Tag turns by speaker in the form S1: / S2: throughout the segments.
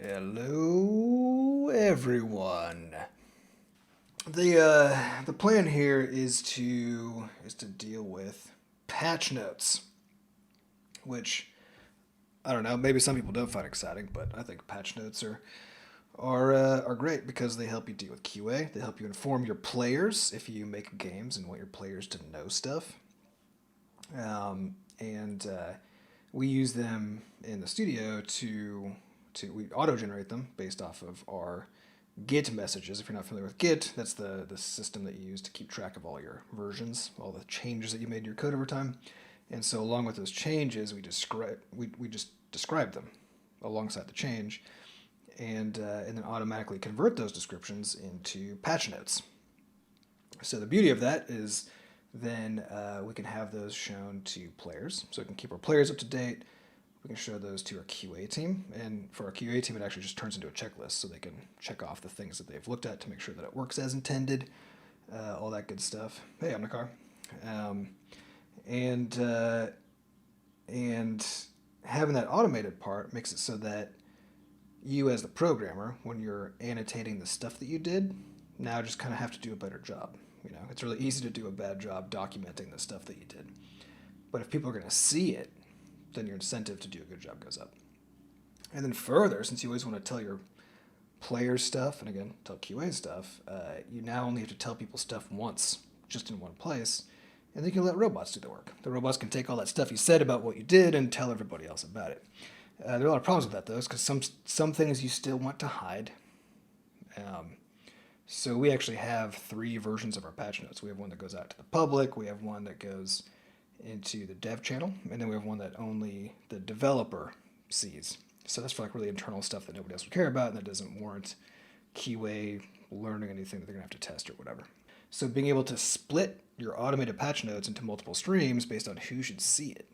S1: Hello, everyone. The plan here is to deal with Patchnotes, which I don't know. Maybe some people don't find exciting, but I think Patchnotes are great because they help you deal with QA. They help you inform your players if you make games and want your players to know stuff. And we use them in the studio to we auto-generate them based off of our Git messages. If you're not familiar with Git, that's the system that you use to keep track of all your versions, all the changes that you made in your code over time. And so along with those changes, we just describe them alongside the change, and then automatically convert those descriptions into patch notes. So the beauty of that is then we can have those shown to players. So we can keep our players up to date. We can show those to our QA team. And for our QA team, it actually just turns into a checklist so they can check off the things that they've looked at to make sure that it works as intended, all that good stuff. Hey, I'm Nakar. And having that automated part makes it so that you as the programmer, when you're annotating the stuff that you did, now just kind of have to do a better job. You know, it's really easy to do a bad job documenting the stuff that you did. But if people are going to see it, then your incentive to do a good job goes up. And then further, since you always want to tell your players stuff, and again, tell QA stuff, you now only have to tell people stuff once, just in one place, and then you can let robots do the work. The robots can take all that stuff you said about what you did and tell everybody else about it. There are a lot of problems with that, though, because some things you still want to hide. So we actually have 3 versions of our patch notes. We have one that goes out to the public, we have one that goes into the dev channel, and then we have one that only the developer sees. So that's for like really internal stuff that nobody else would care about and that doesn't warrant QA learning anything that they're going to have to test or whatever. So being able to split your automated patch notes into multiple streams based on who should see it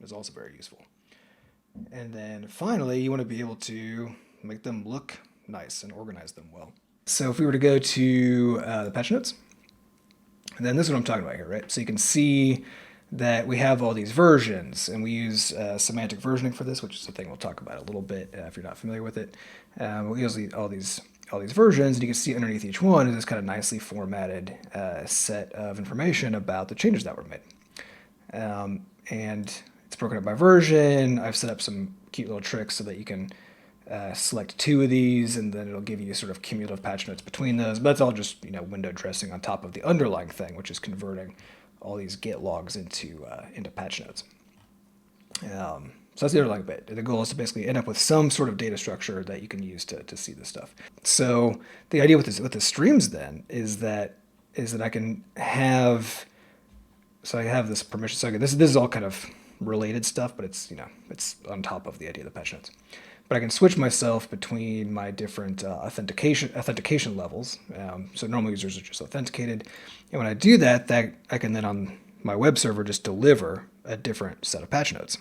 S1: is also very useful. And then finally, you want to be able to make them look nice and organize them well. So if we were to go to the patch notes, then this is what I'm talking about here, right? So you can see that we have all these versions, and we use semantic versioning for this, which is a thing we'll talk about a little bit if you're not familiar with it. We use all these versions, and you can see underneath each one is this kind of nicely formatted set of information about the changes that were made. And it's broken up by version. I've set up some cute little tricks so that you can select 2 of these, and then it'll give you sort of cumulative patch notes between those. But that's all just window dressing on top of the underlying thing, which is converting all these Git logs into patch notes. So that's the underlying bit. The goal is to basically end up with some sort of data structure that you can use to see this stuff. So the idea with the streams then is that I can have, so I have this permission. So this is all kind of related stuff, but it's on top of the idea of the patch notes. But I can switch myself between my different authentication levels. So normal users are just authenticated. And when I do that, I can then on my web server just deliver a different set of patch notes.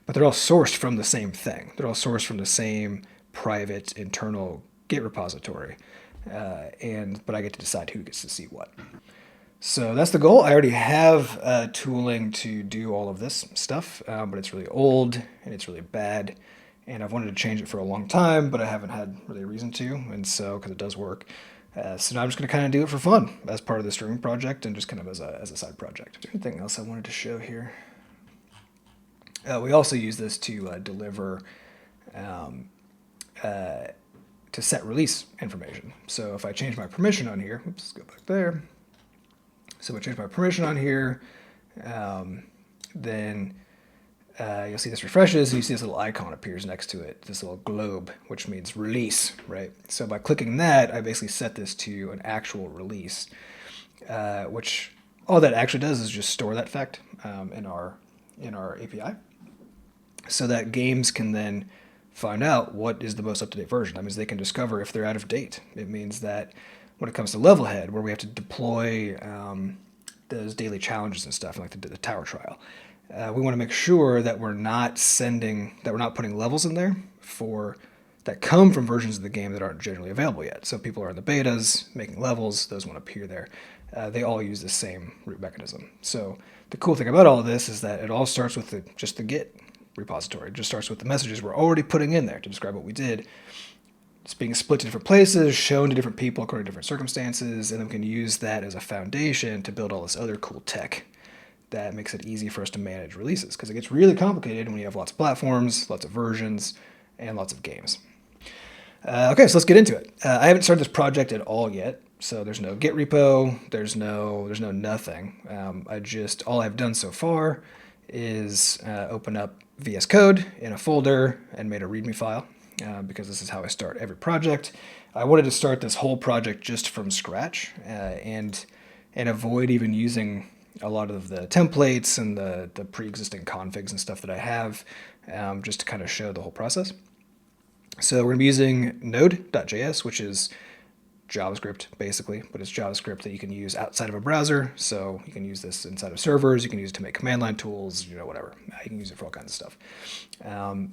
S1: But they're all sourced from the same thing. They're all sourced from the same private internal Git repository. But I get to decide who gets to see what. So that's the goal. I already have tooling to do all of this stuff, but it's really old and it's really bad. And I've wanted to change it for a long time, but I haven't had really a reason to, and so, because it does work. So now I'm just going to kind of do it for fun as part of the streaming project and just kind of as a side project. Is there anything else I wanted to show here? We also use this to deliver, to set release information. So if I change my permission on here, oops, let's go back there. So if I change my permission on here, then you'll see this refreshes, and you see this little icon appears next to it, this little globe, which means release, right? So by clicking that, I basically set this to an actual release, which all that actually does is just store that fact in our API, so that games can then find out what is the most up-to-date version. That means they can discover if they're out of date. It means that when it comes to level head, where we have to deploy those daily challenges and stuff, like the tower trial, we want to make sure that we're not putting levels in there that come from versions of the game that aren't generally available yet. So people are in the betas making levels; those won't appear there. They all use the same root mechanism. So the cool thing about all of this is that it all starts with just the Git repository. It just starts with the messages we're already putting in there to describe what we did, it's being split to different places, shown to different people according to different circumstances, and then we can use that as a foundation to build all this other cool tech that makes it easy for us to manage releases, because it gets really complicated when you have lots of platforms, lots of versions, and lots of games. Okay, so let's get into it. I haven't started this project at all yet, so there's no Git repo, there's no nothing. All I've done so far is open up VS Code in a folder and made a README file, because this is how I start every project. I wanted to start this whole project just from scratch and avoid even using a lot of the templates and the pre-existing configs and stuff that I have, just to kind of show the whole process. So we're going to be using Node.js, which is JavaScript basically, but it's JavaScript that you can use outside of a browser. So you can use this inside of servers, you can use it to make command line tools, whatever. You can use it for all kinds of stuff.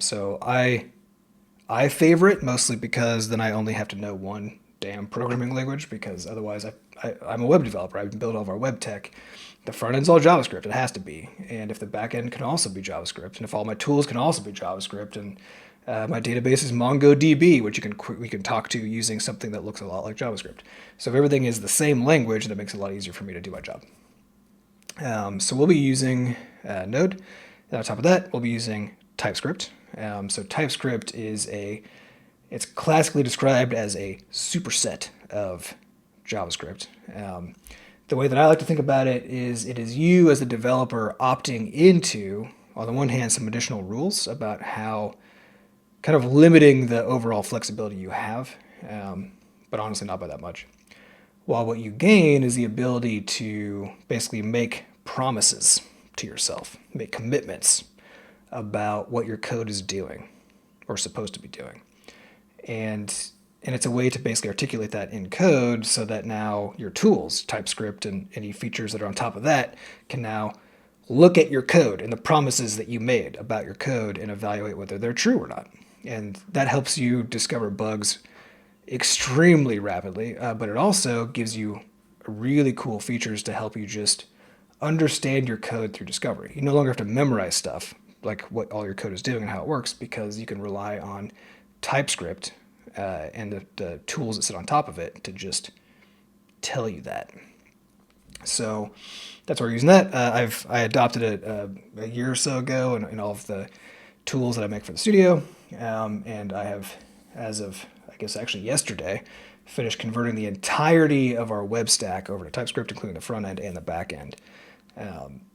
S1: So I favor it mostly because then I only have to know one damn programming language, because otherwise I'm a web developer. I build all of our web tech. The front end's all JavaScript. It has to be. And if the back end can also be JavaScript, and if all my tools can also be JavaScript, and my database is MongoDB, which we can talk to using something that looks a lot like JavaScript. So if everything is the same language, that makes it a lot easier for me to do my job. So we'll be using Node. And on top of that, we'll be using TypeScript. So TypeScript it's classically described as a superset of JavaScript. The way that I like to think about it is you as a developer opting into, on the one hand, some additional rules about how kind of limiting the overall flexibility you have, but honestly not by that much. While what you gain is the ability to basically make promises to yourself, make commitments about what your code is doing or supposed to be doing. And it's a way to basically articulate that in code so that now your tools, TypeScript and any features that are on top of that, can now look at your code and the promises that you made about your code and evaluate whether they're true or not. And that helps you discover bugs extremely rapidly, but it also gives you really cool features to help you just understand your code through discovery. You no longer have to memorize stuff like what all your code is doing and how it works, because you can rely on TypeScript and the tools that sit on top of it to just tell you that. So that's why we're using that. I adopted it a year or so ago in all of the tools that I make for the studio, and I have, as of I guess actually yesterday, finished converting the entirety of our web stack over to TypeScript, including the front end and the back end.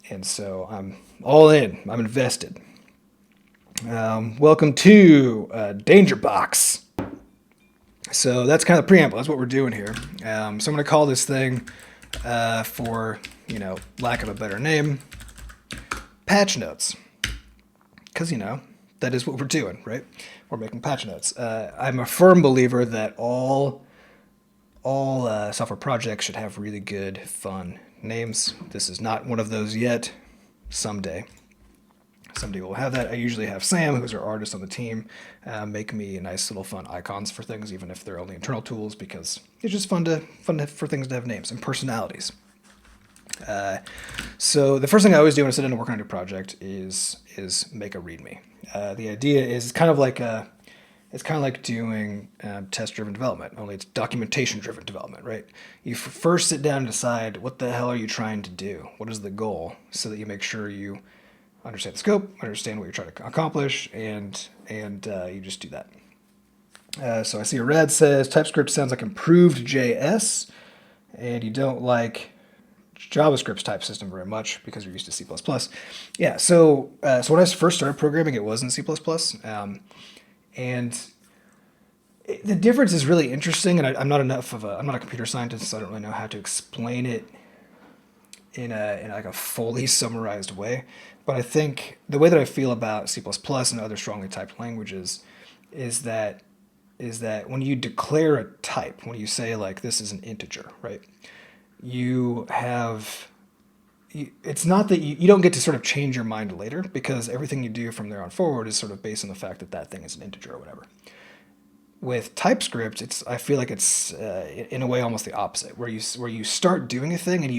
S1: And so I'm all in. I'm invested. Welcome to Danger Box. So that's kind of the preamble. That's what we're doing here. So I'm going to call this thing, for lack of a better name, Patchnotes. Because that is what we're doing, right? We're making Patchnotes. I'm a firm believer that all software projects should have really good, fun names. This is not one of those yet. Someday we'll have that. I usually have Sam, who's our artist on the team, make me nice little fun icons for things, even if they're only internal tools, because it's just fun for things to have names and personalities. So the first thing I always do when I sit down to work on a new project is make a README. The idea is it's kind of like doing test-driven development, only it's documentation-driven development, right? You first sit down and decide what the hell are you trying to do? What is the goal? So that you make sure you understand the scope, understand what you're trying to accomplish, and you just do that. So I see a red says TypeScript sounds like improved JS, and you don't like JavaScript's type system very much because you're used to C++. Yeah, so when I first started programming, it was in C++, and the difference is really interesting, and I'm not a computer scientist, so I don't really know how to explain it in a fully summarized way. But I think the way that I feel about C++ and other strongly typed languages is that when you declare a type, when you say like this is an integer, right? It's not that you don't get to sort of change your mind later, because everything you do from there on forward is sort of based on the fact that that thing is an integer or whatever. With TypeScript, I feel like it's in a way almost the opposite, where you start doing a thing and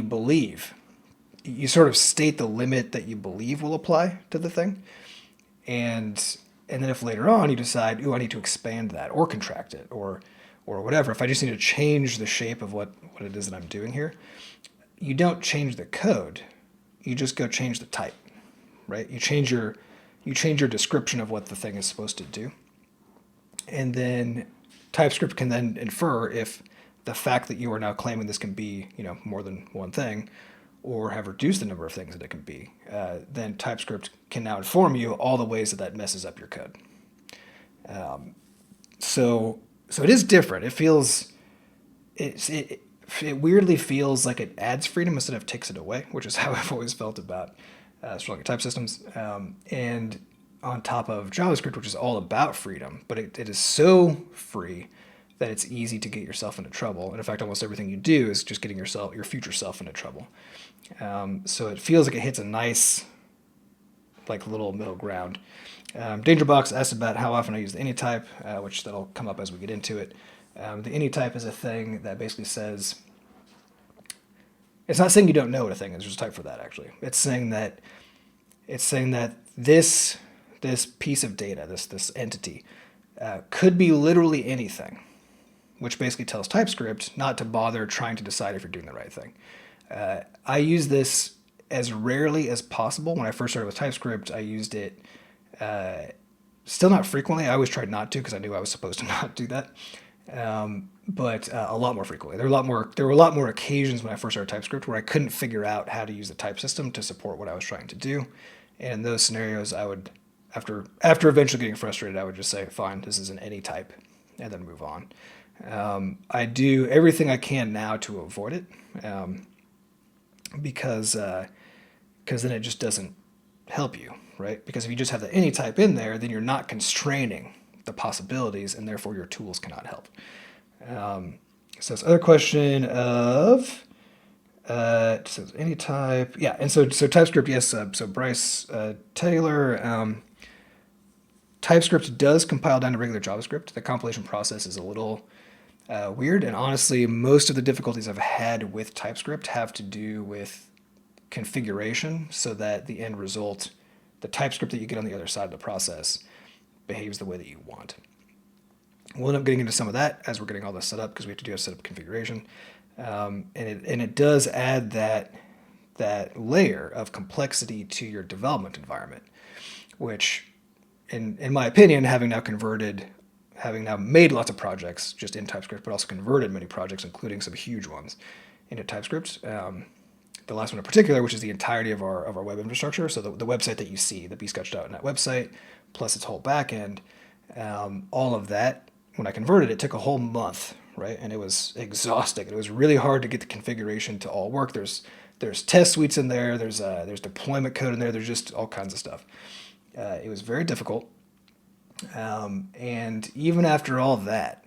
S1: you sort of state the limit that you believe will apply to the thing, and And then if later on you decide, ooh, I need to expand that or contract it or whatever, if I just need to change the shape of what it is that I'm doing here, you don't change the code. You just go change the type, right? You change your description of what the thing is supposed to do. And then TypeScript can then infer if the fact that you are now claiming this can be, more than one thing, or have reduced the number of things that it can be, then TypeScript can now inform you all the ways that that messes up your code. So it is different. It weirdly feels like it adds freedom instead of takes it away, which is how I've always felt about strong type systems. And on top of JavaScript, which is all about freedom, but it is so free that it's easy to get yourself into trouble. And in fact, almost everything you do is just getting your future self into trouble. So it feels like it hits a nice, little middle ground. DangerBox asked about how often I use the anytype, which that'll come up as we get into it. The anytype is a thing that basically says, it's not saying you don't know what a thing is. There's a type for that actually. It's saying that this piece of data, this entity, could be literally anything, which basically tells TypeScript not to bother trying to decide if you're doing the right thing. I use this as rarely as possible. When I first started with TypeScript, I used it still not frequently. I always tried not to because I knew I was supposed to not do that. But a lot more frequently. There were a lot more occasions when I first started TypeScript where I couldn't figure out how to use the type system to support what I was trying to do. And in those scenarios, I would, after eventually getting frustrated, I would just say, fine, this is an any type, and then move on. I do everything I can now to avoid it, because then it just doesn't help you, right? Because if you just have the any type in there, then you're not constraining the possibilities, and therefore your tools cannot help. So this other question of it says any type, yeah, and so TypeScript, yes. So Bryce Taylor, TypeScript does compile down to regular JavaScript. The compilation process is a little weird, and honestly, most of the difficulties I've had with TypeScript have to do with configuration, so that the end result, the TypeScript that you get on the other side of the process, behaves the way that you want. We'll end up getting into some of that as we're getting all this set up, because we have to do a setup configuration, and it does add that layer of complexity to your development environment, which, in my opinion, having now made lots of projects just in TypeScript, but also converted many projects, including some huge ones, into TypeScript. The last one in particular, which is the entirety of our web infrastructure, so the website that you see, the bscotch.net website, plus its whole backend, all of that, when I converted it, took a whole month, right? And it was exhausting. It was really hard to get the configuration to all work. There's test suites in there. There's deployment code in there. There's just all kinds of stuff. It was very difficult. And even after all that,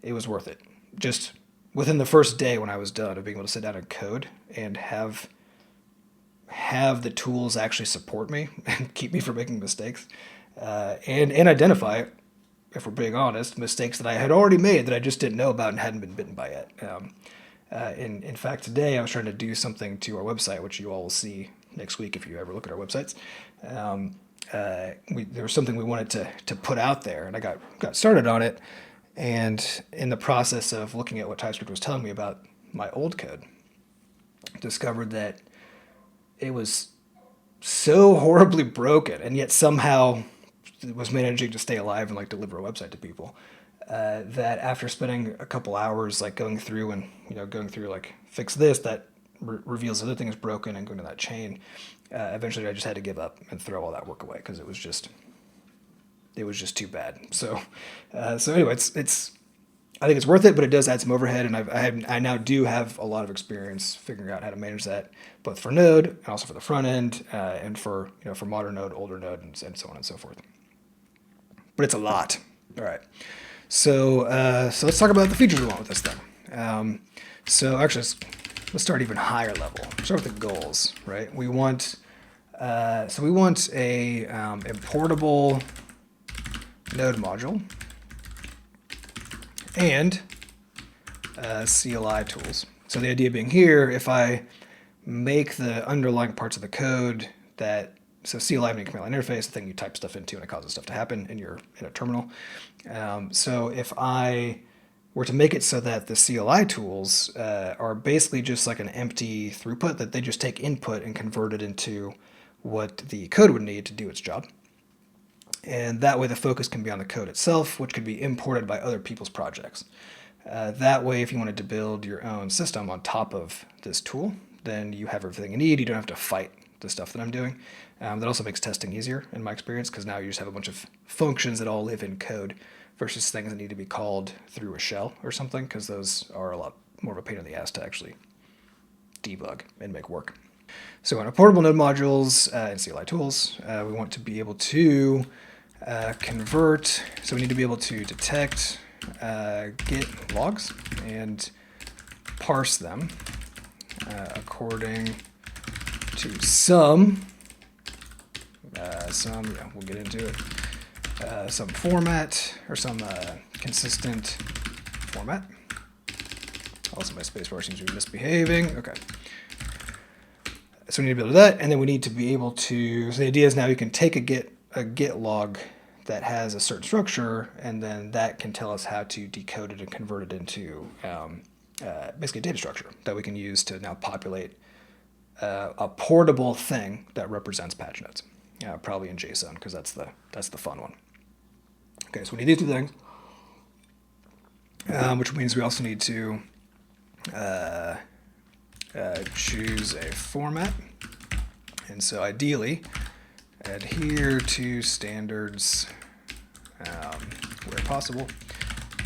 S1: it was worth it. Just within the first day when I was done of being able to sit down and code and have the tools actually support me and keep me from making mistakes, and identify, if we're being honest, mistakes that I had already made that I just didn't know about and hadn't been bitten by yet. In fact, today I was trying to do something to our website, which you all will see next week if you ever look at our websites. There was something we wanted to put out there, and I got started on it, and in the process of looking at what TypeScript was telling me about my old code, discovered that it was so horribly broken, and yet somehow it was managing to stay alive and deliver a website to people, that after spending a couple hours going through fix this, that reveals other things broken, and going to that chain, eventually I just had to give up and throw all that work away, because it was just too bad. So anyway, I think it's worth it, but it does add some overhead, and I now do have a lot of experience figuring out how to manage that, both for Node and also for the front end, and for modern Node, older Node, and so on and so forth. But it's a lot. All right. So let's talk about the features we want with this thing. So actually, let's start even higher level. Start with the goals, right? We want a importable Node module and CLI tools. So the idea being here, if I make the underlying parts of the code that so CLI and incremental interface, the thing you type stuff into and it causes stuff to happen in a terminal. So if I were to make it so that the CLI tools are basically just like an empty throughput, that they just take input and convert it into what the code would need to do its job. And that way the focus can be on the code itself, which could be imported by other people's projects. That way, if you wanted to build your own system on top of this tool, then you have everything you need. You don't have to fight the stuff that I'm doing. That also makes testing easier in my experience, because now you just have a bunch of functions that all live in code versus things that need to be called through a shell or something, because those are a lot more of a pain in the ass to actually debug and make work. So in our portable node modules and CLI tools, we want to be able to convert. So we need to be able to detect git logs and parse them according to some, we'll get into it, some format or some consistent format. Also, my spacebar seems to be misbehaving. Okay. So we need to be able to do that, and then we need to be able to, so the idea is now you can take a git log that has a certain structure, and then that can tell us how to decode it and convert it into basically a data structure that we can use to now populate a portable thing that represents patch notes, probably in JSON, because that's the fun one. Okay, so we need these two things, which means we also need to choose a format, and so ideally adhere to standards where possible.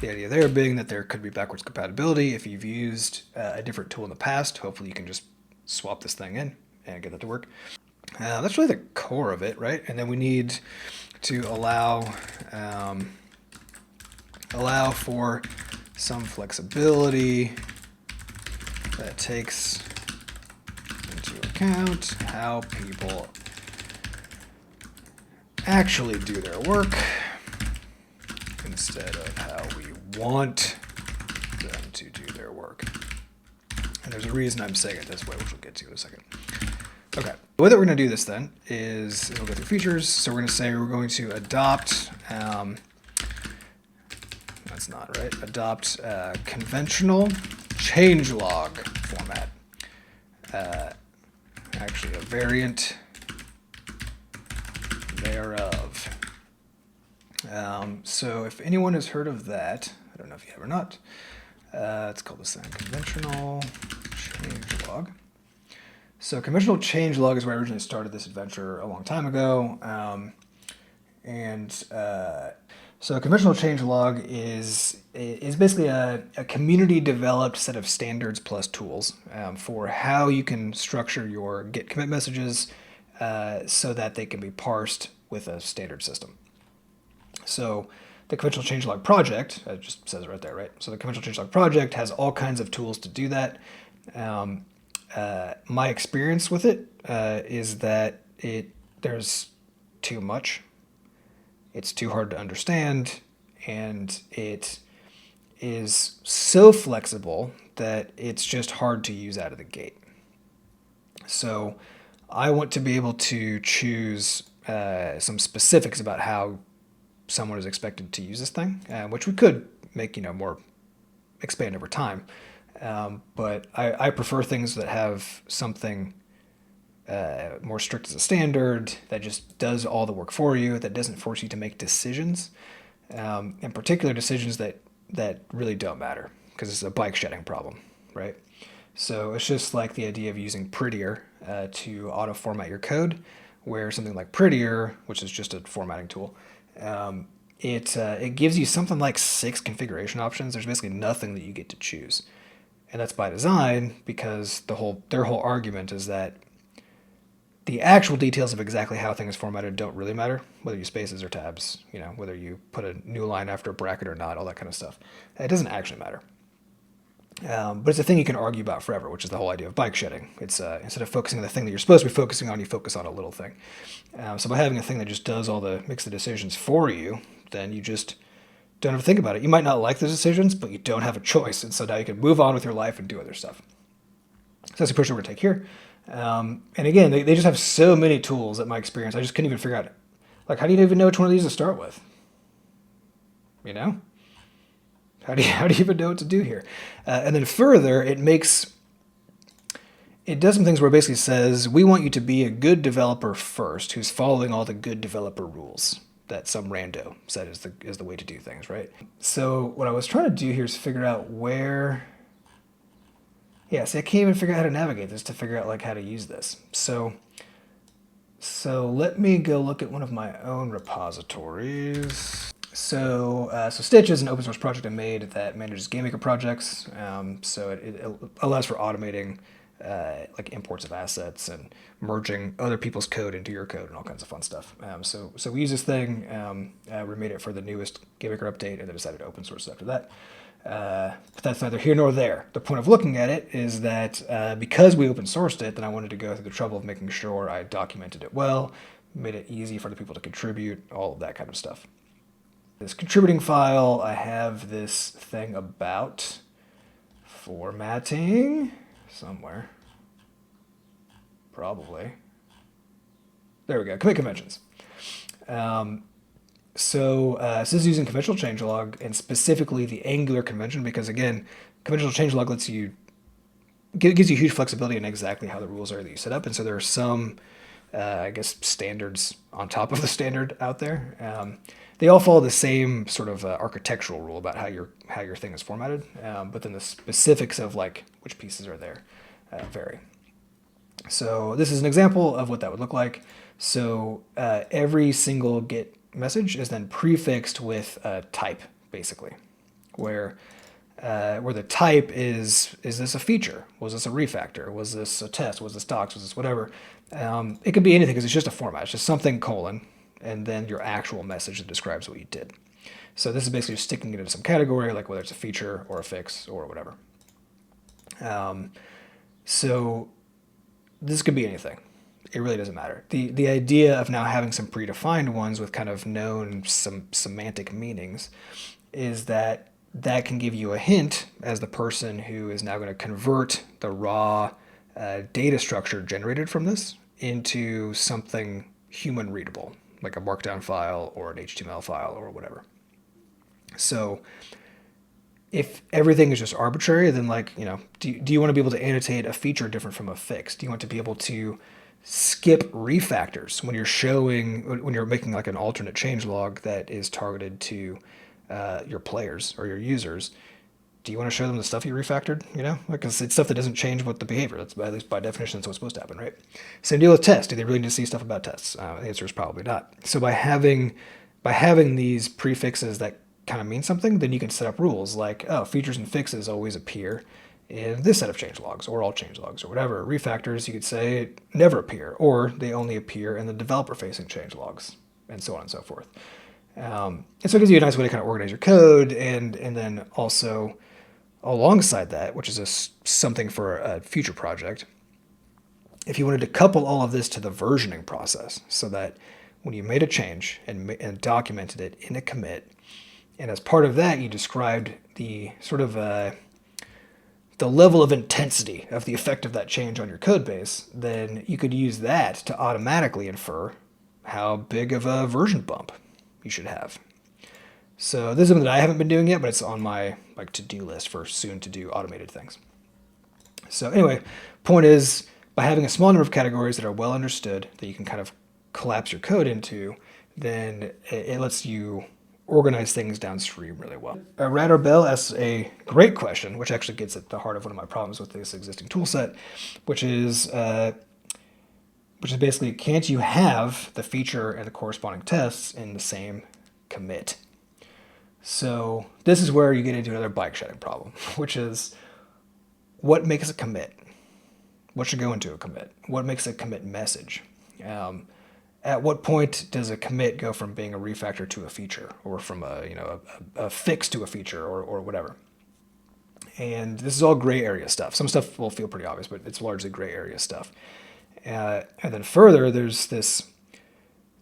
S1: The idea there being that there could be backwards compatibility. If you've used a different tool in the past, hopefully you can just swap this thing in and get that to work. That's really the core of it, right? And then we need to allow for some flexibility that takes into account how people actually do their work instead of how we want them to do their work. And there's a reason I'm saying it this way, which we'll get to in a second. Okay, the way that we're going to do this then is we'll go through features. So we're going to say we're going to adopt, that's not right, adopt conventional changelog format. Actually, a variant thereof. So if anyone has heard of that, I don't know if you have or not, it's called this thing, conventional changelog. So conventional changelog is where I originally started this adventure a long time ago. So a conventional changelog is basically a community developed set of standards plus tools for how you can structure your Git commit messages so that they can be parsed with a standard system. So the conventional changelog project, it just says it right there, right? So the conventional changelog project has all kinds of tools to do that. My experience with it is that there's too much. It's too hard to understand, and it is so flexible that it's just hard to use out of the gate. So I want to be able to choose some specifics about how someone is expected to use this thing, which we could make more expand over time. But I prefer things that have something more strict as a standard, that just does all the work for you, that doesn't force you to make decisions, in particular decisions that really don't matter, because it's a bike shedding problem, right? So it's just like the idea of using Prettier to auto-format your code, where something like Prettier, which is just a formatting tool, it gives you something like 6 configuration options. There's basically nothing that you get to choose. And that's by design, because their whole argument is that the actual details of exactly how things formatted don't really matter, whether you use spaces or tabs, whether you put a new line after a bracket or not, all that kind of stuff. It doesn't actually matter. But it's a thing you can argue about forever, which is the whole idea of bike shedding. It's instead of focusing on the thing that you're supposed to be focusing on, you focus on a little thing. So by having a thing that just makes the decisions for you, then you just don't have to think about it. You might not like those decisions, but you don't have a choice. And so now you can move on with your life and do other stuff. So that's the approach we're going to take here. And again, they just have so many tools at my experience. I just couldn't even figure out, like, how do you even know which one of these to start with? You know? How do you even know what to do here? And then further, it does some things where it basically says, we want you to be a good developer first, who's following all the good developer rules that some rando said is the way to do things, right? So what I was trying to do here is figure out where... Yeah, see, I can't even figure out how to navigate this to figure out like how to use this. So let me go look at one of my own repositories. So Stitch is an open source project I made that manages GameMaker projects. So it allows for automating like imports of assets and merging other people's code into your code and all kinds of fun stuff. So we use this thing. We made it for the newest GameMaker update and then decided to open source it after that. But that's neither here nor there. The point of looking at it is that because we open sourced it, then I wanted to go through the trouble of making sure I documented it well, made it easy for the people to contribute, all of that kind of stuff. This contributing file, I have this thing about formatting somewhere. Probably. There we go, commit conventions. So this is using conventional changelog and specifically the Angular convention because, again, conventional changelog gives you huge flexibility in exactly how the rules are that you set up. And so there are some, I guess, standards on top of the standard out there. They all follow the same sort of architectural rule about how your thing is formatted, but then the specifics of like which pieces are there vary. So this is an example of what that would look like. So every single Git message is then prefixed with a type, basically, where the type is this a feature? Was this a refactor? Was this a test? Was this docs? Was this whatever? It could be anything because it's just a format. It's just something colon, and then your actual message that describes what you did. So this is basically just sticking it into some category, like whether it's a feature or a fix or whatever. So this could be anything. It really doesn't matter. The idea of now having some predefined ones with kind of known some semantic meanings is that can give you a hint as the person who is now going to convert the raw data structure generated from this into something human readable, like a markdown file or an HTML file or whatever. So if everything is just arbitrary, then like, do you want to be able to annotate a feature different from a fix? Do you want to be able to skip refactors when you're making like an alternate changelog that is targeted to your players or your users? Do you want to show them the stuff you refactored? Because it's stuff that doesn't change what the behavior. That's at least by definition that's what's supposed to happen, right? Same deal with tests. Do they really need to see stuff about tests? The answer is probably not. So by having these prefixes that kind of mean something, then you can set up rules like, features and fixes always appear in this set of changelogs or all changelogs or whatever. Refactors, you could say, never appear, or they only appear in the developer-facing changelogs, and so on and so forth. And so it gives you a nice way to kind of organize your code, and then also alongside that, which is something for a future project, if you wanted to couple all of this to the versioning process so that when you made a change and documented it in a commit, and as part of that you described the sort of the level of intensity of the effect of that change on your code base, then you could use that to automatically infer how big of a version bump you should have. So this is something that I haven't been doing yet, but it's on my to-do list for soon to do automated things. So anyway, point is, by having a small number of categories that are well understood that you can kind of collapse your code into, then it lets you organize things downstream really well. Rad or Bell asks a great question, which actually gets at the heart of one of my problems with this existing tool set, which is basically, can't you have the feature and the corresponding tests in the same commit? So this is where you get into another bike shedding problem, which is what makes a commit? What should go into a commit? What makes a commit message? At what point does a commit go from being a refactor to a feature, or from a fix to a feature, or whatever? And this is all gray area stuff. Some stuff will feel pretty obvious, but it's largely gray area stuff. And then further, there's this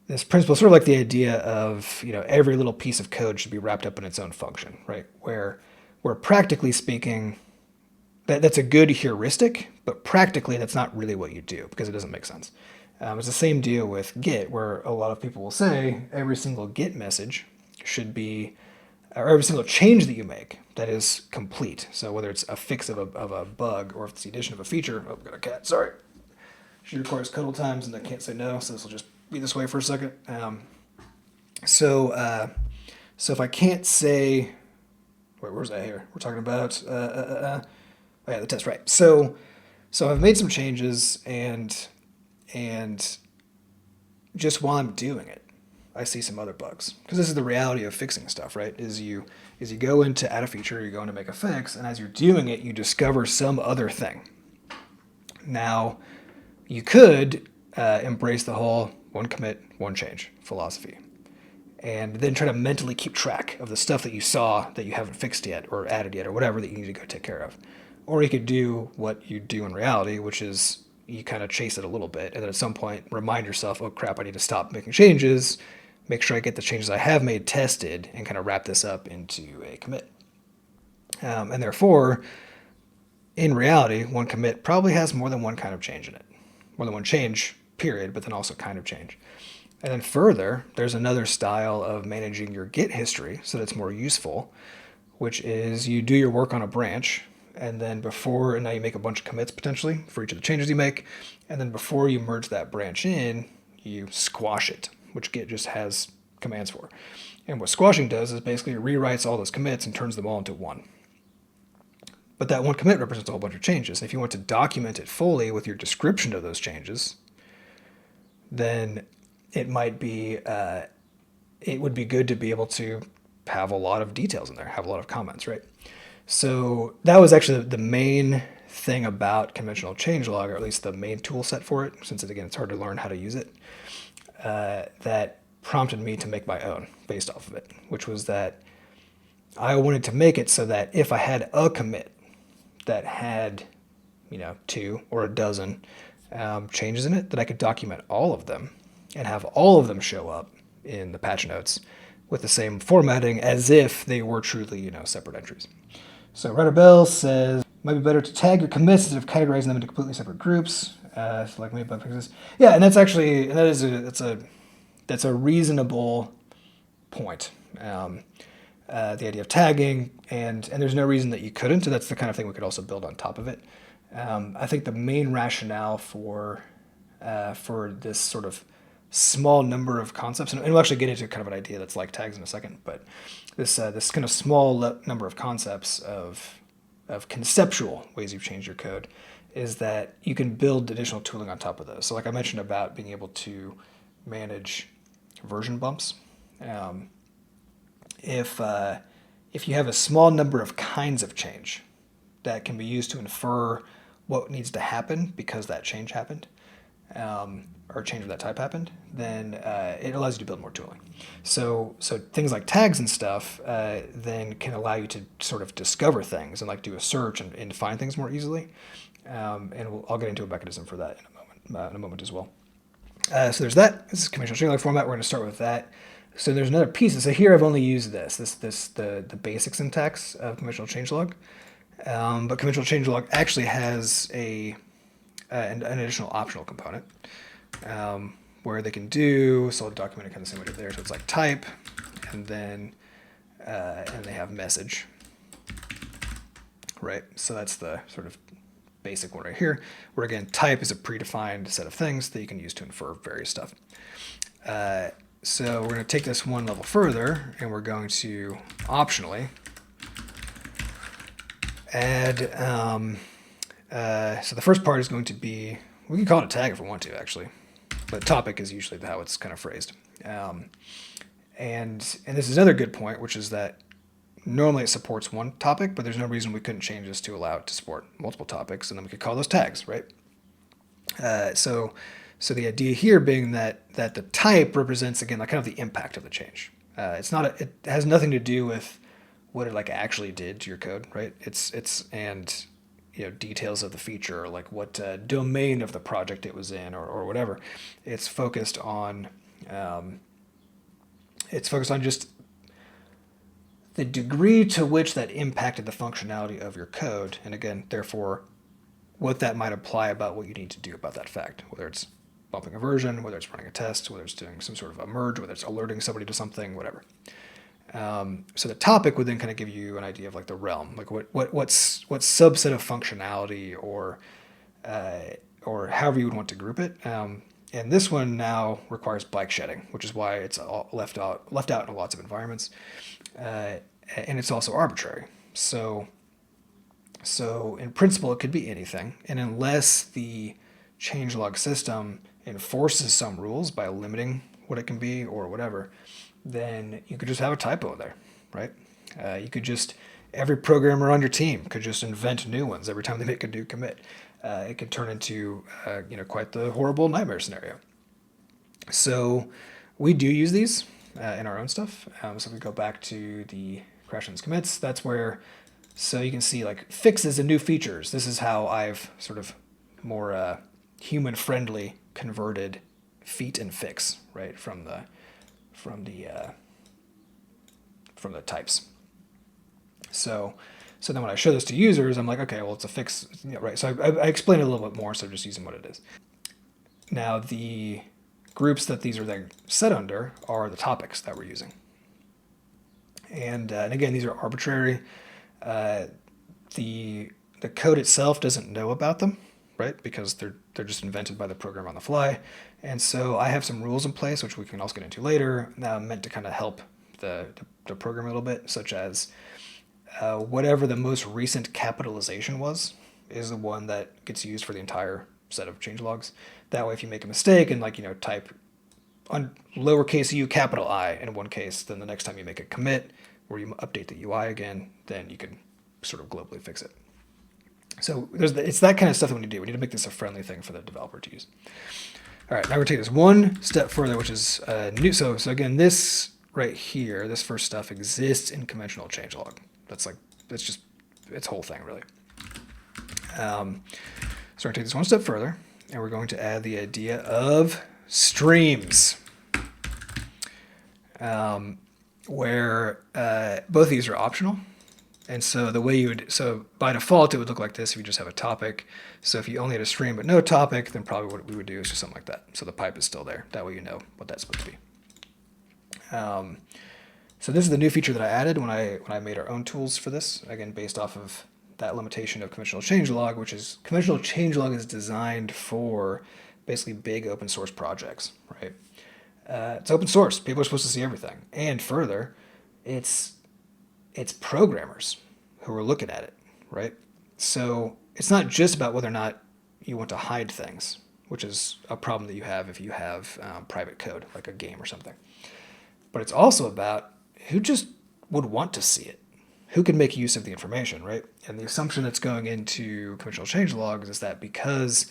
S1: principle, sort of like the idea of every little piece of code should be wrapped up in its own function, right? Where practically speaking, that's a good heuristic, but practically that's not really what you do because it doesn't make sense. It's the same deal with Git, where a lot of people will say every single Git message should be, or every single change that you make that is complete. So whether it's a fix of a bug or if it's the addition of a feature. Oh, got a cat. Sorry. She requires cuddle times, and I can't say no, so this will just be this way for a second. So if I can't say, wait, where's that here? We're talking about, oh yeah, the test, right? So I've made some changes, and just while I'm doing it, I see some other bugs. Because this is the reality of fixing stuff, right? Is you go in to add a feature, you go in to make a fix, and as you're doing it, you discover some other thing. Now, you could embrace the whole one commit, one change philosophy, and then try to mentally keep track of the stuff that you saw that you haven't fixed yet or added yet or whatever that you need to go take care of. Or you could do what you do in reality, which is you kind of chase it a little bit, and then at some point remind yourself, oh crap, I need to stop making changes, make sure I get the changes I have made tested, and kind of wrap this up into a commit. And therefore, in reality, one commit probably has more than one kind of change in it. More than one change, period, but then also kind of change. And then further, there's another style of managing your Git history so that it's more useful, which is you do your work on a branch, and then now you make a bunch of commits potentially for each of the changes you make, and then before you merge that branch in, you squash it, which Git just has commands for. And what squashing does is basically it rewrites all those commits and turns them all into one. But that one commit represents a whole bunch of changes. If you want to document it fully with your description of those changes, then it might be, it would be good to be able to have a lot of details in there, have a lot of comments, right? So that was actually the main thing about conventional changelog, or at least the main tool set for it, since again, it's hard to learn how to use it, that prompted me to make my own based off of it, which was that I wanted to make it so that if I had a commit that had, 2 or a dozen changes in it, that I could document all of them and have all of them show up in the patch notes with the same formatting as if they were truly, separate entries. So Ryder Bell says, might be better to tag your commits instead of categorizing them into completely separate groups. So like maybe bug fixes. Yeah, and that's a reasonable point. The idea of tagging, and there's no reason that you couldn't. So that's the kind of thing we could also build on top of it. I think the main rationale for this sort of small number of concepts, and we'll actually get into kind of an idea that's like tags in a second, but this kind of small number of concepts of conceptual ways you've changed your code is that you can build additional tooling on top of those. So like I mentioned about being able to manage version bumps. If you have a small number of kinds of change that can be used to infer what needs to happen because that change happened, or change of that type happened, then it allows you to build more tooling. So things like tags and stuff then can allow you to sort of discover things and like do a search and find things more easily. And I'll get into a mechanism for that in a moment as well. So there's that. This is conventional Changelog format. We're going to start with that. So there's another piece. So here I've only used the basic syntax of conventional changelog. But conventional changelog actually has an additional optional component where they can do, so I'll document it kind of the same way there. So it's like type, and then and they have message, right? So that's the sort of basic one right here, where again, type is a predefined set of things that you can use to infer various stuff. So we're going to take this one level further, and we're going to optionally add, so the first part is going to be, we can call it a tag if we want to actually, but topic is usually how it's kind of phrased. And this is another good point, which is that normally it supports one topic, but there's no reason we couldn't change this to allow it to support multiple topics, and then we could call those tags, right? So the idea here being that the type represents, again, like kind of the impact of the change. It has nothing to do with what it like actually did to your code, right? And details of the feature, like what domain of the project it was in, or whatever. It's focused on just the degree to which that impacted the functionality of your code, and again, therefore, what that might imply about what you need to do about that fact, whether it's bumping a version, whether it's running a test, whether it's doing some sort of a merge, whether it's alerting somebody to something, whatever. So the topic would then kind of give you an idea of like the realm, like what subset of functionality or however you would want to group it. And this one now requires bike shedding, which is why it's all left out in lots of environments, and it's also arbitrary. So in principle, it could be anything, and unless the changelog system enforces some rules by limiting what it can be or whatever, then you could just have a typo there, right? You could just, every programmer on your team could just invent new ones every time they make a new commit. It could turn into quite the horrible nightmare scenario. So we do use these in our own stuff. So if we go back to the crashlands commits, that's where, so you can see like fixes and new features. This is how I've sort of more human-friendly converted feat and fix, right, from the types. So then when I show this to users, I'm like, okay, well, it's a fix, right? So I explain it a little bit more, so I'm just using what it is. Now, the groups that these are then set under are the topics that we're using. And again, these are arbitrary. The code itself doesn't know about them, right? Because they're just invented by the program on the fly. And so I have some rules in place, which we can also get into later, meant to kind of help the program a little bit, such as whatever the most recent capitalization was is the one that gets used for the entire set of changelogs. That way, if you make a mistake and type on lowercase u capital I in one case, then the next time you make a commit where you update the UI again, then you can sort of globally fix it. So it's that kind of stuff that we need to do. We need to make this a friendly thing for the developer to use. All right, now we're going to take this one step further, which is new. So again, this right here, this first stuff exists in conventional changelog. That's just its whole thing, really. So we're going to take this one step further, and we're going to add the idea of streams, where both of these are optional. And so the way so by default, it would look like this if you just have a topic. So if you only had a stream but no topic, then probably what we would do is just something like that. So the pipe is still there. That way you know what that's supposed to be. So this is the new feature that I added when I made our own tools for this, again, based off of that limitation of conventional changelog, which is conventional changelog is designed for basically big open source projects, right? It's open source. People are supposed to see everything. And further, it's programmers who are looking at it, right? So it's not just about whether or not you want to hide things, which is a problem that you have if you have private code, like a game or something. But it's also about who just would want to see it, who can make use of the information, right? And the assumption that's going into conventional changelogs is that because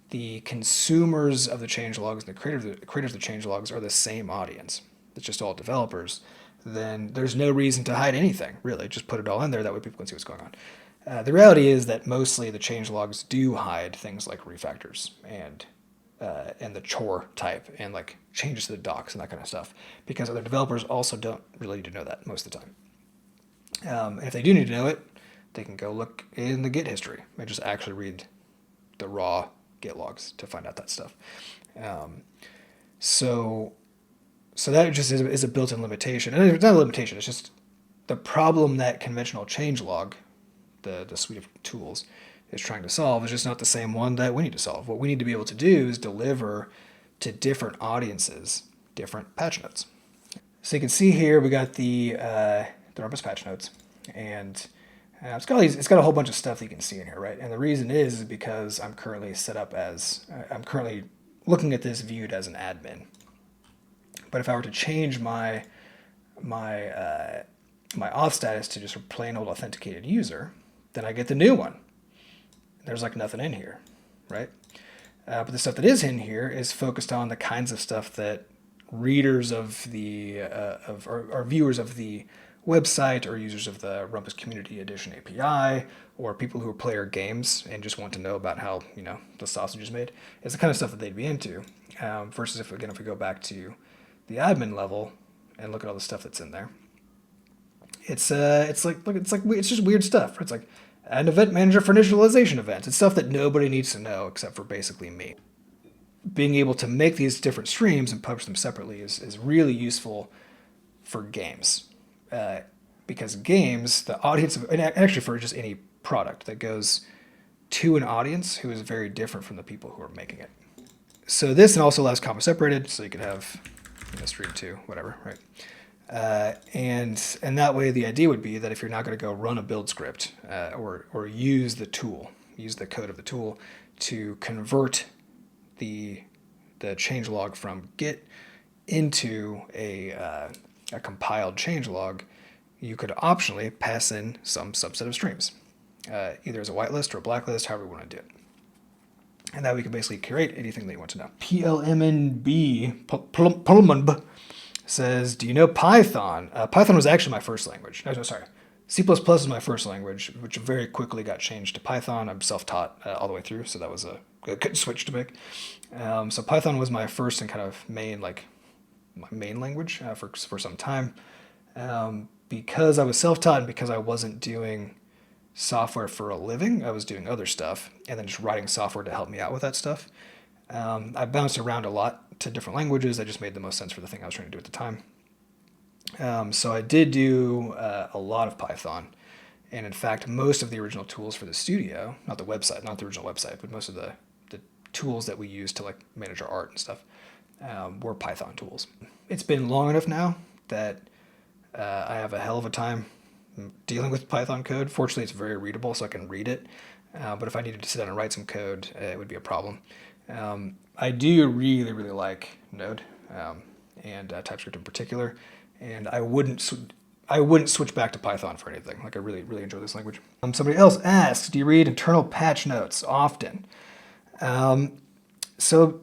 S1: the consumers of the changelogs and the creators of the changelogs are the same audience, it's just all developers, then there's no reason to hide anything, really. Just put it all in there, that way people can see what's going on. The reality is that mostly the changelogs do hide things like refactors and the chore type and like changes to the docs and that kind of stuff, because other developers also don't really need to know that most of the time. And if they do need to know it, they can go look in the Git history and just actually read the raw Git logs to find out that stuff. So that just is a built-in limitation. And it's not a limitation, it's just the problem that conventional changelog, the suite of tools, is trying to solve is just not the same one that we need to solve. What we need to be able to do is deliver to different audiences different patch notes. So you can see here we got the Rumpus patch notes, and it's got a whole bunch of stuff that you can see in here, right? And the reason is because I'm currently set up as I'm currently looking at this viewed as an admin. But if I were to change my auth status to just a plain old authenticated user, then I get the new one. There's like nothing in here, right? But the stuff that is in here is focused on the kinds of stuff that readers of the or viewers of the website or users of the Rumpus Community Edition API or people who play our games and just want to know about how the sausage is made. It's the kind of stuff that they'd be into. Versus if we go back to the admin level and look at all the stuff that's in there, It's just weird stuff. It's like an event manager for initialization events. It's stuff that nobody needs to know except for basically me. Being able to make these different streams and publish them separately is really useful for games. Because games, the audience, and actually for just any product that goes to an audience who is very different from the people who are making it. So this also allows comma separated, so you could have stream 2, whatever, right? And that way the idea would be that if you're not going to go run a build script or use the code of the tool to convert the changelog from Git into a compiled changelog, you could optionally pass in some subset of streams, either as a whitelist or a blacklist, however you want to do it. And that we can basically curate anything that you want to know. PLMNB says, do you know Python? Python was actually my first language. No, sorry. C++ was my first language, which very quickly got changed to Python. I'm self-taught all the way through, so that was a good switch to make. So Python was my first and kind of main language for some time. Because I was self-taught and because I wasn't doing software for a living, I was doing other stuff and then just writing software to help me out with that stuff. I bounced around a lot to different languages that just made the most sense for the thing I was trying to do at the time. So I did do a lot of Python, and in fact most of the original tools for the studio, not the original website, but most of the tools that we use to manage our art and stuff were Python tools. It's been long enough now that I have a hell of a time dealing with Python code. Fortunately, it's very readable, so I can read it. But if I needed to sit down and write some code, it would be a problem. I do really, really like Node and TypeScript in particular, and I wouldn't switch back to Python for anything. I really, really enjoy this language. Somebody else asks, do you read internal patch notes often? So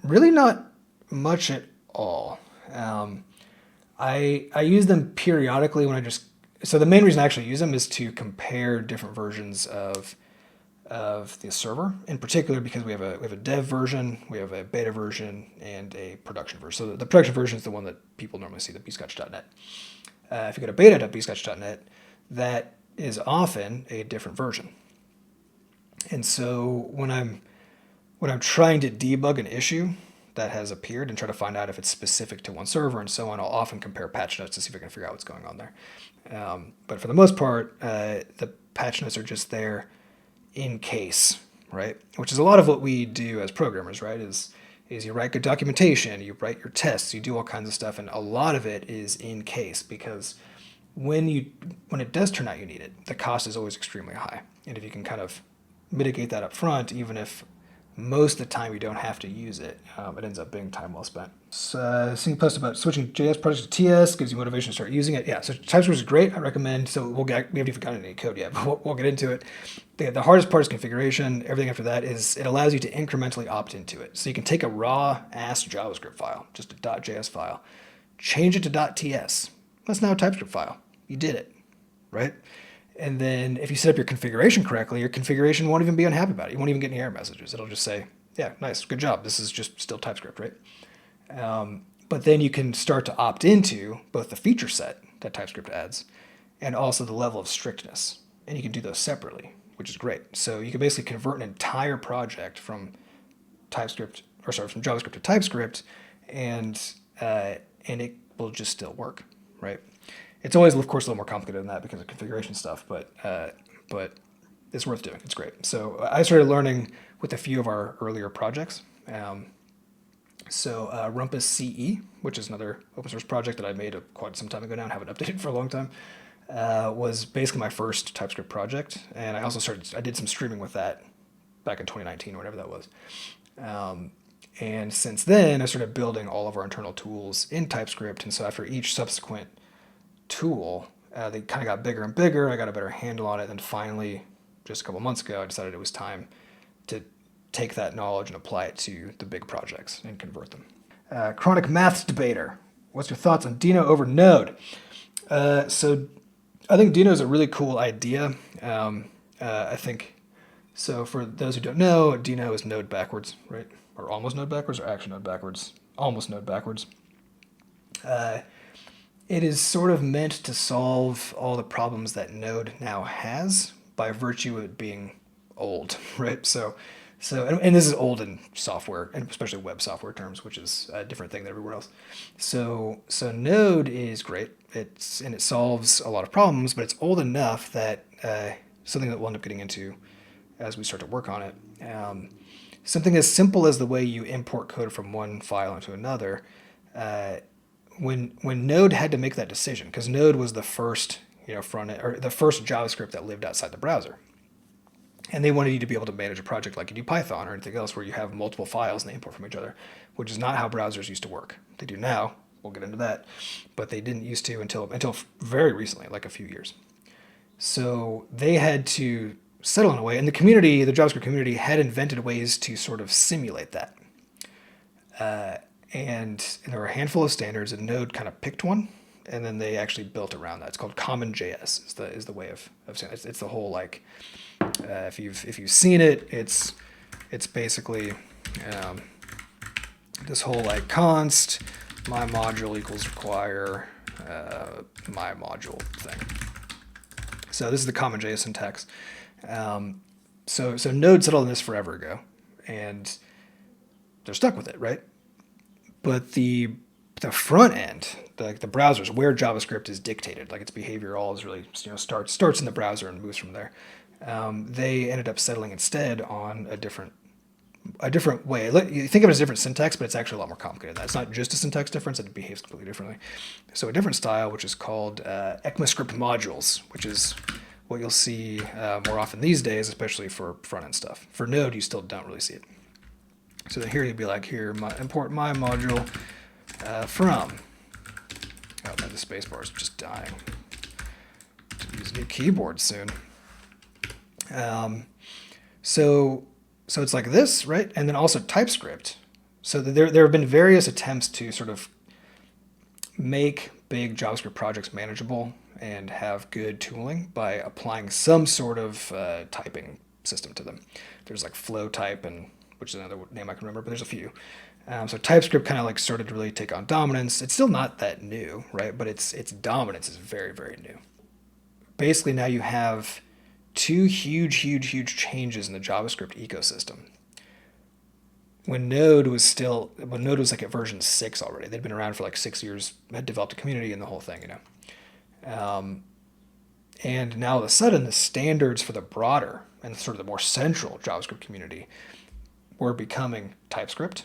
S1: really not much at all. I use them periodically so the main reason I actually use them is to compare different versions of the server, in particular because we have a dev version, we have a beta version, and a production version. So the production version is the one that people normally see, the bscotch.net. If you go to beta.bscotch.net, that is often a different version. And so when I'm trying to debug an issue that has appeared and try to find out if it's specific to one server and so on, I'll often compare patch notes to see if I can figure out what's going on there. But for the most part, the patch notes are just there in case, right? Which is a lot of what we do as programmers, right? Is you write good documentation, you write your tests, you do all kinds of stuff, and a lot of it is in case, because when it does turn out you need it, the cost is always extremely high. And if you can kind of mitigate that up front, even if most of the time you don't have to use it, it ends up being time well spent. So, seeing a post about switching JS projects to TS gives you motivation to start using it. Yeah, so TypeScript is great. I recommend. So we haven't even gotten any code yet, but we'll get into it. The hardest part is configuration. Everything after that is it allows you to incrementally opt into it. So you can take a raw ass JavaScript file, just a .js file, change it to .ts. That's now a TypeScript file. You did it, right? And then if you set up your configuration correctly, your configuration won't even be unhappy about it. You won't even get any error messages. It'll just say, yeah, nice, good job. This is just still TypeScript, right? But then you can start to opt into both the feature set that TypeScript adds and also the level of strictness. And you can do those separately, which is great. So you can basically convert an entire project from JavaScript to TypeScript, and it will just still work, right? It's always, of course, a little more complicated than that because of configuration stuff, but it's worth doing. It's great. So I started learning with a few of our earlier projects. Rumpus CE, which is another open source project that I made quite some time ago now and haven't updated for a long time, was basically my first TypeScript project. And I also I did some streaming with that back in 2019 or whatever that was. And since then, I started building all of our internal tools in TypeScript. And so after each subsequent tool, they kind of got bigger and bigger. I got a better handle on it. And finally, just a couple months ago, I decided it was time to take that knowledge and apply it to the big projects and convert them. Chronic Maths Debater. What's your thoughts on Dino over Node? So I think Dino is a really cool idea. I think, so for those who don't know, Dino is Node backwards, right? Or almost Node backwards, or actually Node backwards. Almost Node backwards. it is sort of meant to solve all the problems that Node now has by virtue of it being old, right? And this is old in software, and especially web software terms, which is a different thing than everywhere else. So Node is great. It solves a lot of problems, but it's old enough that something that we'll end up getting into as we start to work on it. Something as simple as the way you import code from one file into another. When Node had to make that decision, because Node was the first front end, or the first JavaScript that lived outside the browser. And they wanted you to be able to manage a project like you do Python or anything else where you have multiple files and they import from each other, which is not how browsers used to work. They do now, we'll get into that, but they didn't used to until very recently, like a few years. So they had to settle in a way, and the JavaScript community had invented ways to sort of simulate that. And there were a handful of standards, and Node kind of picked one, and then they actually built around that. It's called CommonJS is the way of saying it. It's the whole like, if you've seen it, it's basically this whole like const my module equals require my module thing. So this is the CommonJS syntax. So Node settled on this forever ago, and they're stuck with it, right? But the front end, the browsers, where JavaScript is dictated, like its behavior all is really starts in the browser and moves from there. They ended up settling instead on a different way. You think of it as a different syntax, but it's actually a lot more complicated than that. It's not just a syntax difference, it behaves completely differently. So a different style, which is called ECMAScript modules, which is what you'll see more often these days, especially for front-end stuff. For Node, you still don't really see it. So then here you'd be like, import my module from. Oh, man, the spacebar is just dying. To use a new keyboard soon. So it's like this, right? And then also TypeScript. So there have been various attempts to sort of make big JavaScript projects manageable and have good tooling by applying some sort of typing system to them. There's like flow type, which is another name I can remember, but there's a few. So TypeScript kind of like started to really take on dominance. It's still not that new, right? But its dominance is very, very new. Basically, now you have two huge changes in the JavaScript ecosystem. When Node was like at version 6 already, they'd been around for like 6 years, had developed a community and the whole thing, and now all of a sudden, the standards for the broader and sort of the more central JavaScript community were becoming TypeScript,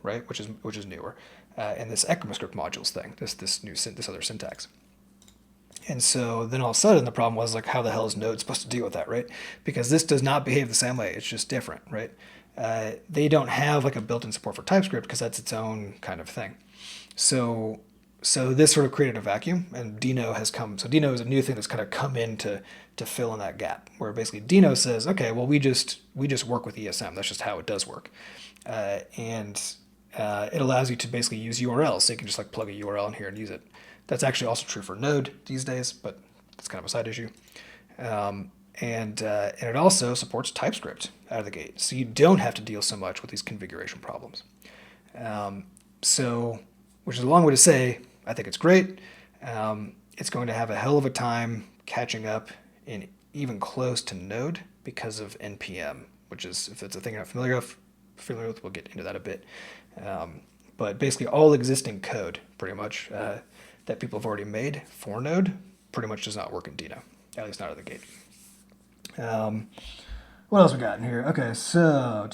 S1: right? Which is newer, and this ECMAScript modules thing, this other syntax. And so then all of a sudden the problem was like, how the hell is Node supposed to deal with that, right? Because this does not behave the same way. It's just different, right? They don't have like a built-in support for TypeScript because that's its own kind of thing. So this sort of created a vacuum, and Dino has come. So Dino is a new thing that's kind of come in to fill in that gap, where basically Dino says, okay, well we just work with ESM. That's just how it does work, and it allows you to basically use URLs. So you can just like plug a URL in here and use it. That's actually also true for Node these days, but that's kind of a side issue. And it also supports TypeScript out of the gate, so you don't have to deal so much with these configuration problems. Which is a long way to say, I think it's great. It's going to have a hell of a time catching up in even close to Node because of NPM, which is, if it's a thing you're not familiar with, we'll get into that a bit. But basically all existing code, pretty much, that people have already made for Node pretty much does not work in Dino, at least not out of the gate. What else we got in here? Okay, so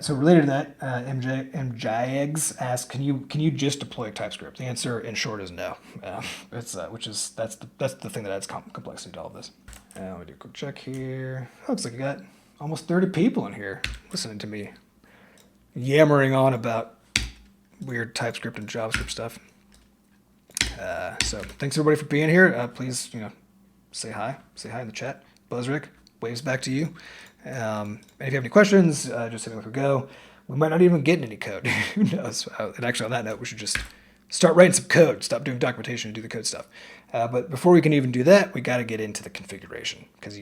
S1: related to that, MJEGS asks, can you just deploy TypeScript? The answer, in short, is no. That's the thing that adds complexity to all of this. Let me do a quick check here. Looks like you got almost 30 people in here listening to me yammering on about weird TypeScript and JavaScript stuff. So thanks everybody for being here. Please, say hi in the chat. Buzzrick waves back to you. And if you have any questions, just hit me with a go. We might not even get any code. Who knows? And actually, on that note, we should just start writing some code. Stop doing documentation and do the code stuff. But before we can even do that, we got to get into the configuration, because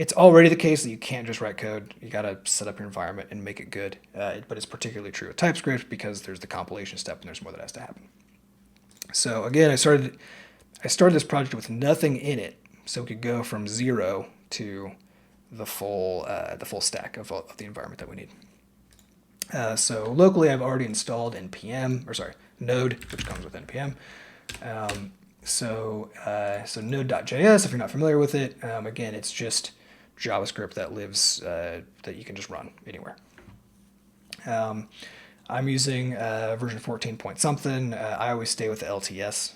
S1: it's already the case that you can't just write code. You got to set up your environment and make it good. But it's particularly true with TypeScript because there's the compilation step and there's more that has to happen. So again, I started this project with nothing in it, so we could go from 0 to the full stack of the environment that we need. So locally, I've already installed Node, which comes with npm. So Node.js, if you're not familiar with it, again, it's just JavaScript that lives that you can just run anywhere. I'm using version 14 point something. I always stay with the LTS,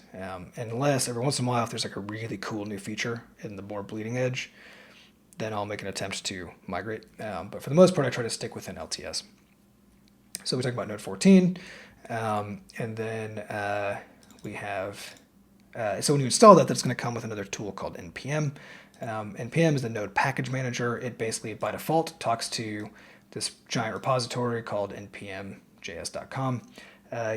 S1: unless every once in a while, if there's like a really cool new feature in the more bleeding edge, then I'll make an attempt to migrate. But for the most part, I try to stick within LTS. So we talk about Node 14, and then we have, so when you install that, that's going to come with another tool called npm. npm is the Node package manager. It basically, by default, talks to this giant repository called npm.js.com.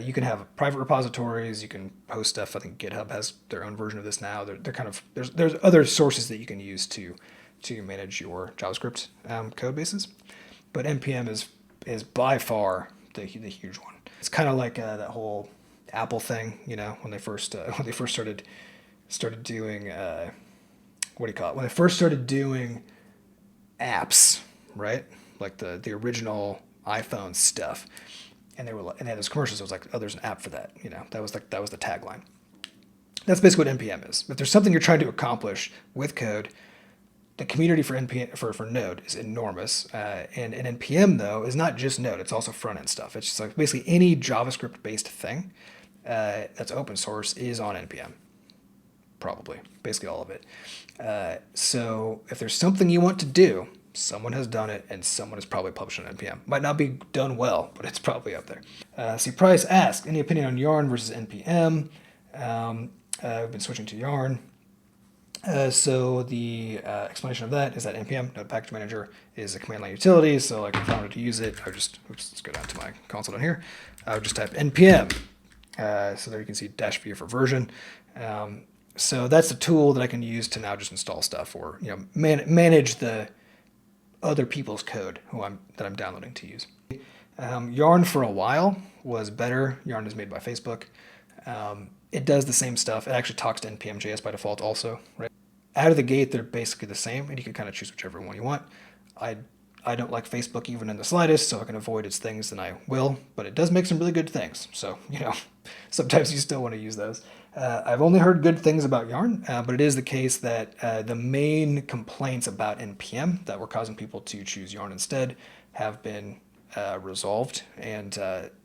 S1: You can have private repositories. You can host stuff. I think GitHub has their own version of this now. They're kind of there's other sources that you can use to manage your JavaScript code bases, but npm is by far the huge one. It's kind of like that whole Apple thing, when they first started doing what do you call it? When they first started doing apps, right? Like the original iPhone stuff, and they had those commercials. It was like, oh, there's an app for that. That was the tagline. That's basically what npm is. If there's something you're trying to accomplish with code, the community for npm for Node is enormous, and npm though is not just Node; it's also front end stuff. It's just like basically any JavaScript based thing that's open source is on npm, probably basically all of it. So if there's something you want to do, someone has done it, and someone has probably published on npm. Might not be done well, but it's probably up there. See, Price asked, any opinion on Yarn versus npm? We've been switching to Yarn. So the explanation of that is that npm, Node Package Manager, is a command line utility. So like if I wanted to use it, I would just, let's go down to my console down here. I would just type npm. So there you can see -v for version. So that's the tool that I can use to now just install stuff or manage the other people's code that I'm downloading to use. Yarn for a while was better. Yarn is made by Facebook. It does the same stuff. It actually talks to npm.js by default also, right? Out of the gate, they're basically the same, and you can kind of choose whichever one you want. I don't like Facebook even in the slightest, so if I can avoid its things, then I will. But it does make some really good things, so sometimes you still want to use those. I've only heard good things about Yarn, but it is the case that the main complaints about npm that were causing people to choose Yarn instead have been resolved, and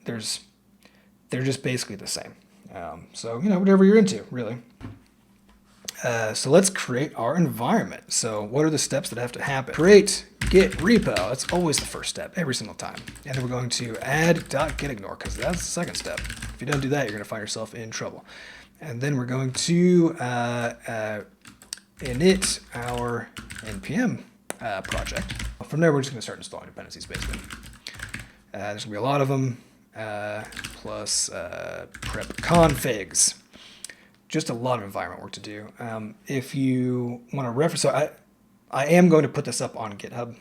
S1: they're just basically the same. So whatever you're into, really. So let's create our environment. So what are the steps that have to happen? Create git repo. That's always the first step, every single time. And then we're going to add.gitignore, because that's the second step. If you don't do that, you're going to find yourself in trouble. And then we're going to init our npm project. From there, we're just going to start installing dependencies, basically. There's going to be a lot of them, plus prep configs. Just a lot of environment work to do. If you want to reference, so I am going to put this up on GitHub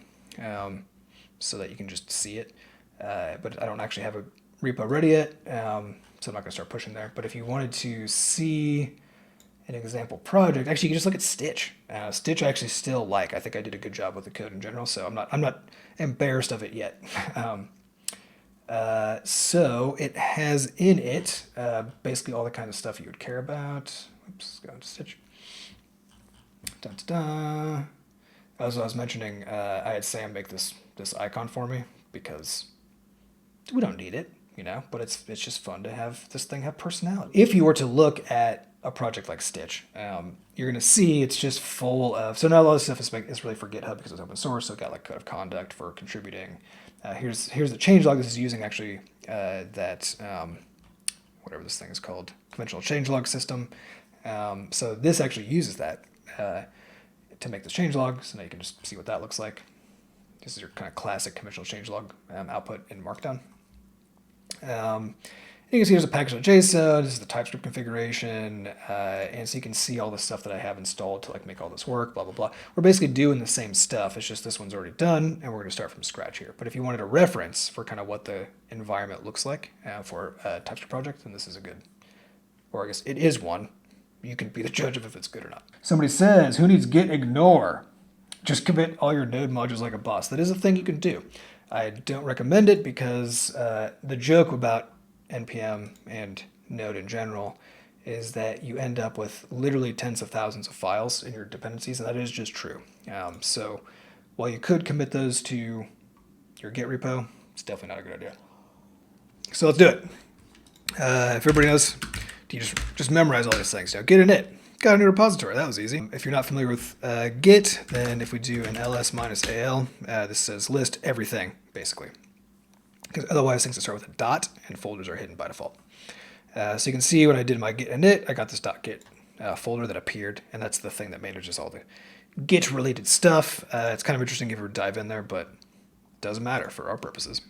S1: so that you can just see it, but I don't actually have a repo ready yet, so I'm not going to start pushing there. But if you wanted to see an example project, actually you can just look at Stitch. Stitch I actually still like. I think I did a good job with the code in general, so I'm not embarrassed of it yet. So it has in it basically all the kind of stuff you would care about. Oops, go into Stitch. As I was mentioning, I had Sam make this icon for me because we don't need it, but it's just fun to have this thing have personality. If you were to look at a project like Stitch, you're going to see it's just full of, so now a lot of stuff is really for GitHub because it's open source, so it got like code of conduct for contributing. Here's the changelog this is using actually that, whatever this thing is called, conventional changelog system. So this actually uses that to make this changelog, so now you can just see what that looks like. This is your kind of classic conventional changelog output in Markdown. you can see there's a package.json, this is the TypeScript configuration, and so you can see all the stuff that I have installed to like make all this work, blah, blah, blah. We're basically doing the same stuff, it's just this one's already done, and we're going to start from scratch here. But if you wanted a reference for kind of what the environment looks like for a TypeScript project, then this is a good, or I guess it is one. You can be the judge of if it's good or not. Somebody says, who needs gitignore? Just commit all your node modules like a boss. That is a thing you can do. I don't recommend it because the joke about NPM and Node in general is that you end up with literally tens of thousands of files in your dependencies, and that is just true. So while you could commit those to your Git repo, it's definitely not a good idea. So let's do it. If everybody knows, you just memorize all these things. Git init. Got a new repository. That was easy. If you're not familiar with Git, then if we do an ls-al, this says list everything, basically. Because otherwise things that start with a dot and folders are hidden by default. So you can see when I did my git init, I got this .git folder that appeared, and that's the thing that manages all the Git-related stuff. It's kind of interesting if you dive in there, but it doesn't matter for our purposes.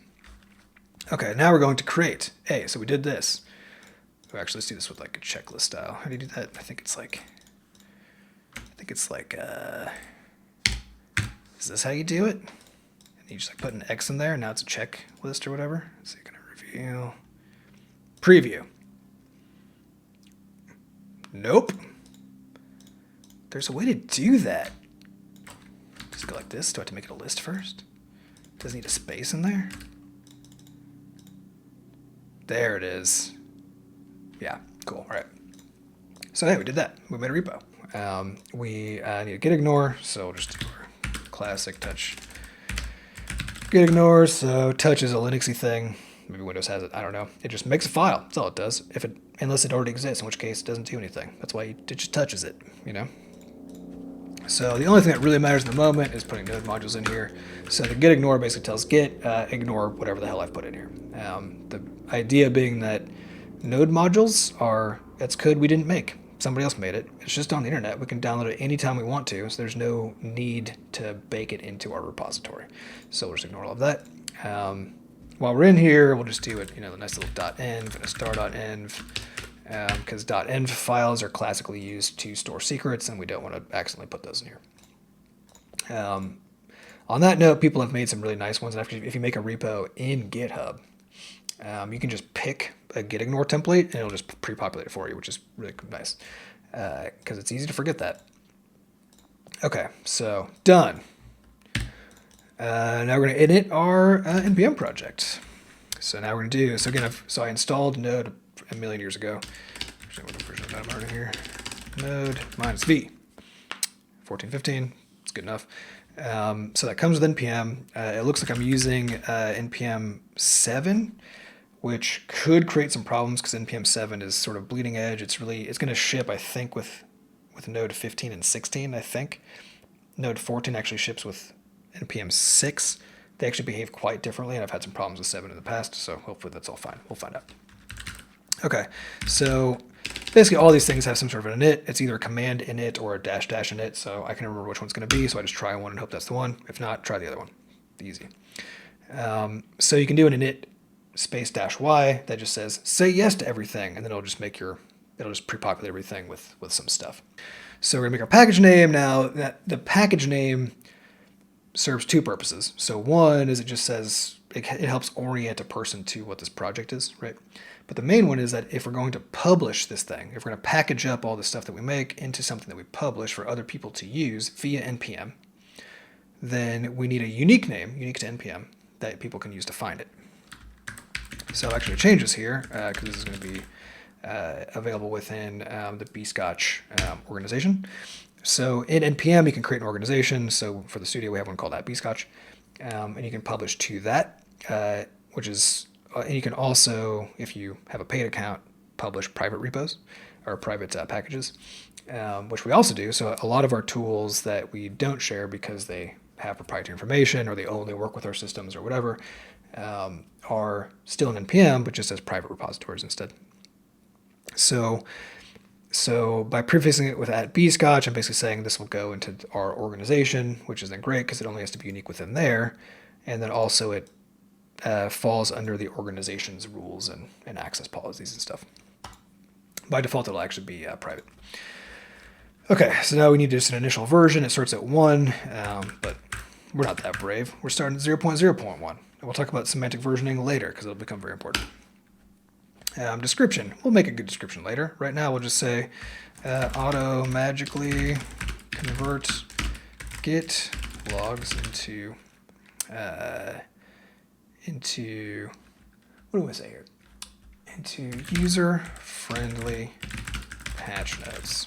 S1: Okay, now we're going to create. Hey, so we did this. We actually see this with like a checklist style. How do you do that? I think it's like, is this how you do it? And you just like put an X in there, and now it's a checklist or whatever. So you're gonna reveal, preview. Nope. There's a way to do that. Just go like this. Do I have to make it a list first? Does it need a space in there? There it is. Yeah, cool. All right. So hey, we did that. We made a repo. We need a gitignore, so we'll just do our classic touch gitignore. So touch is a Linuxy thing. Maybe Windows has it. I don't know. It just makes a file. That's all it does. Unless it already exists, in which case it doesn't do anything. That's why it just touches it. So the only thing that really matters in the moment is putting node modules in here. So the gitignore basically tells Git ignore whatever the hell I've put in here. The idea being that node modules that's code we didn't make. Somebody else made it. It's just on the internet. We can download it anytime we want to, so there's no need to bake it into our repository. So we'll just ignore all of that. While we're in here, we'll just do it, the nice little .env, star.env, because .env files are classically used to store secrets, and we don't want to accidentally put those in here. On that note, people have made some really nice ones. And if you make a repo in GitHub, you can just pick a gitignore template, and it'll just pre-populate it for you, which is really nice, because it's easy to forget that. Okay, so done. Now we're going to init our npm project. So now we're going to do, so again, I installed Node a million years ago. Actually, what version of that I'm running here? Node -v, 14.15. It's good enough. So that comes with npm. It looks like I'm using npm 7, which could create some problems because npm 7 is sort of bleeding edge. It's going to ship, I think, with Node 15 and 16, I think. Node 14 actually ships with npm 6. They actually behave quite differently, and I've had some problems with 7 in the past, so hopefully that's all fine. We'll find out. Okay, so basically all these things have some sort of an init. It's either a command init or a -- init, so I can remember which one's going to be, so I just try one and hope that's the one. If not, try the other one. Easy. So you can do an init space -y that just says say yes to everything, and then it'll just pre-populate everything with some stuff. So we're gonna make our package name now. The package name serves two purposes. So one is it just says it helps orient a person to what this project is, right? But the main one is that if we're going to publish this thing, if we're going to package up all the stuff that we make into something that we publish for other people to use via npm, then we need a unique name, unique to npm, that people can use to find it. So I'll actually change this here because this is going to be available within the Bscotch organization. So in npm, you can create an organization. So for the studio, we have one called @Bscotch, and you can publish to that, which is, and you can also, if you have a paid account, publish private repos or private packages, which we also do. So a lot of our tools that we don't share because they have proprietary information or they only work with our systems or whatever, are still in npm, but just as private repositories instead. So by prefacing it with @Bscotch, I'm basically saying this will go into our organization, which is then great because it only has to be unique within there. And then also it falls under the organization's rules and access policies and stuff. By default, it'll actually be private. Okay, so now we need just an initial version. It starts at 1, but we're not that brave. We're starting at 0.0.1. And we'll talk about semantic versioning later because it'll become very important. Description. We'll make a good description later. Right now, we'll just say auto magically convert git logs into what do I say here? Into user-friendly patch notes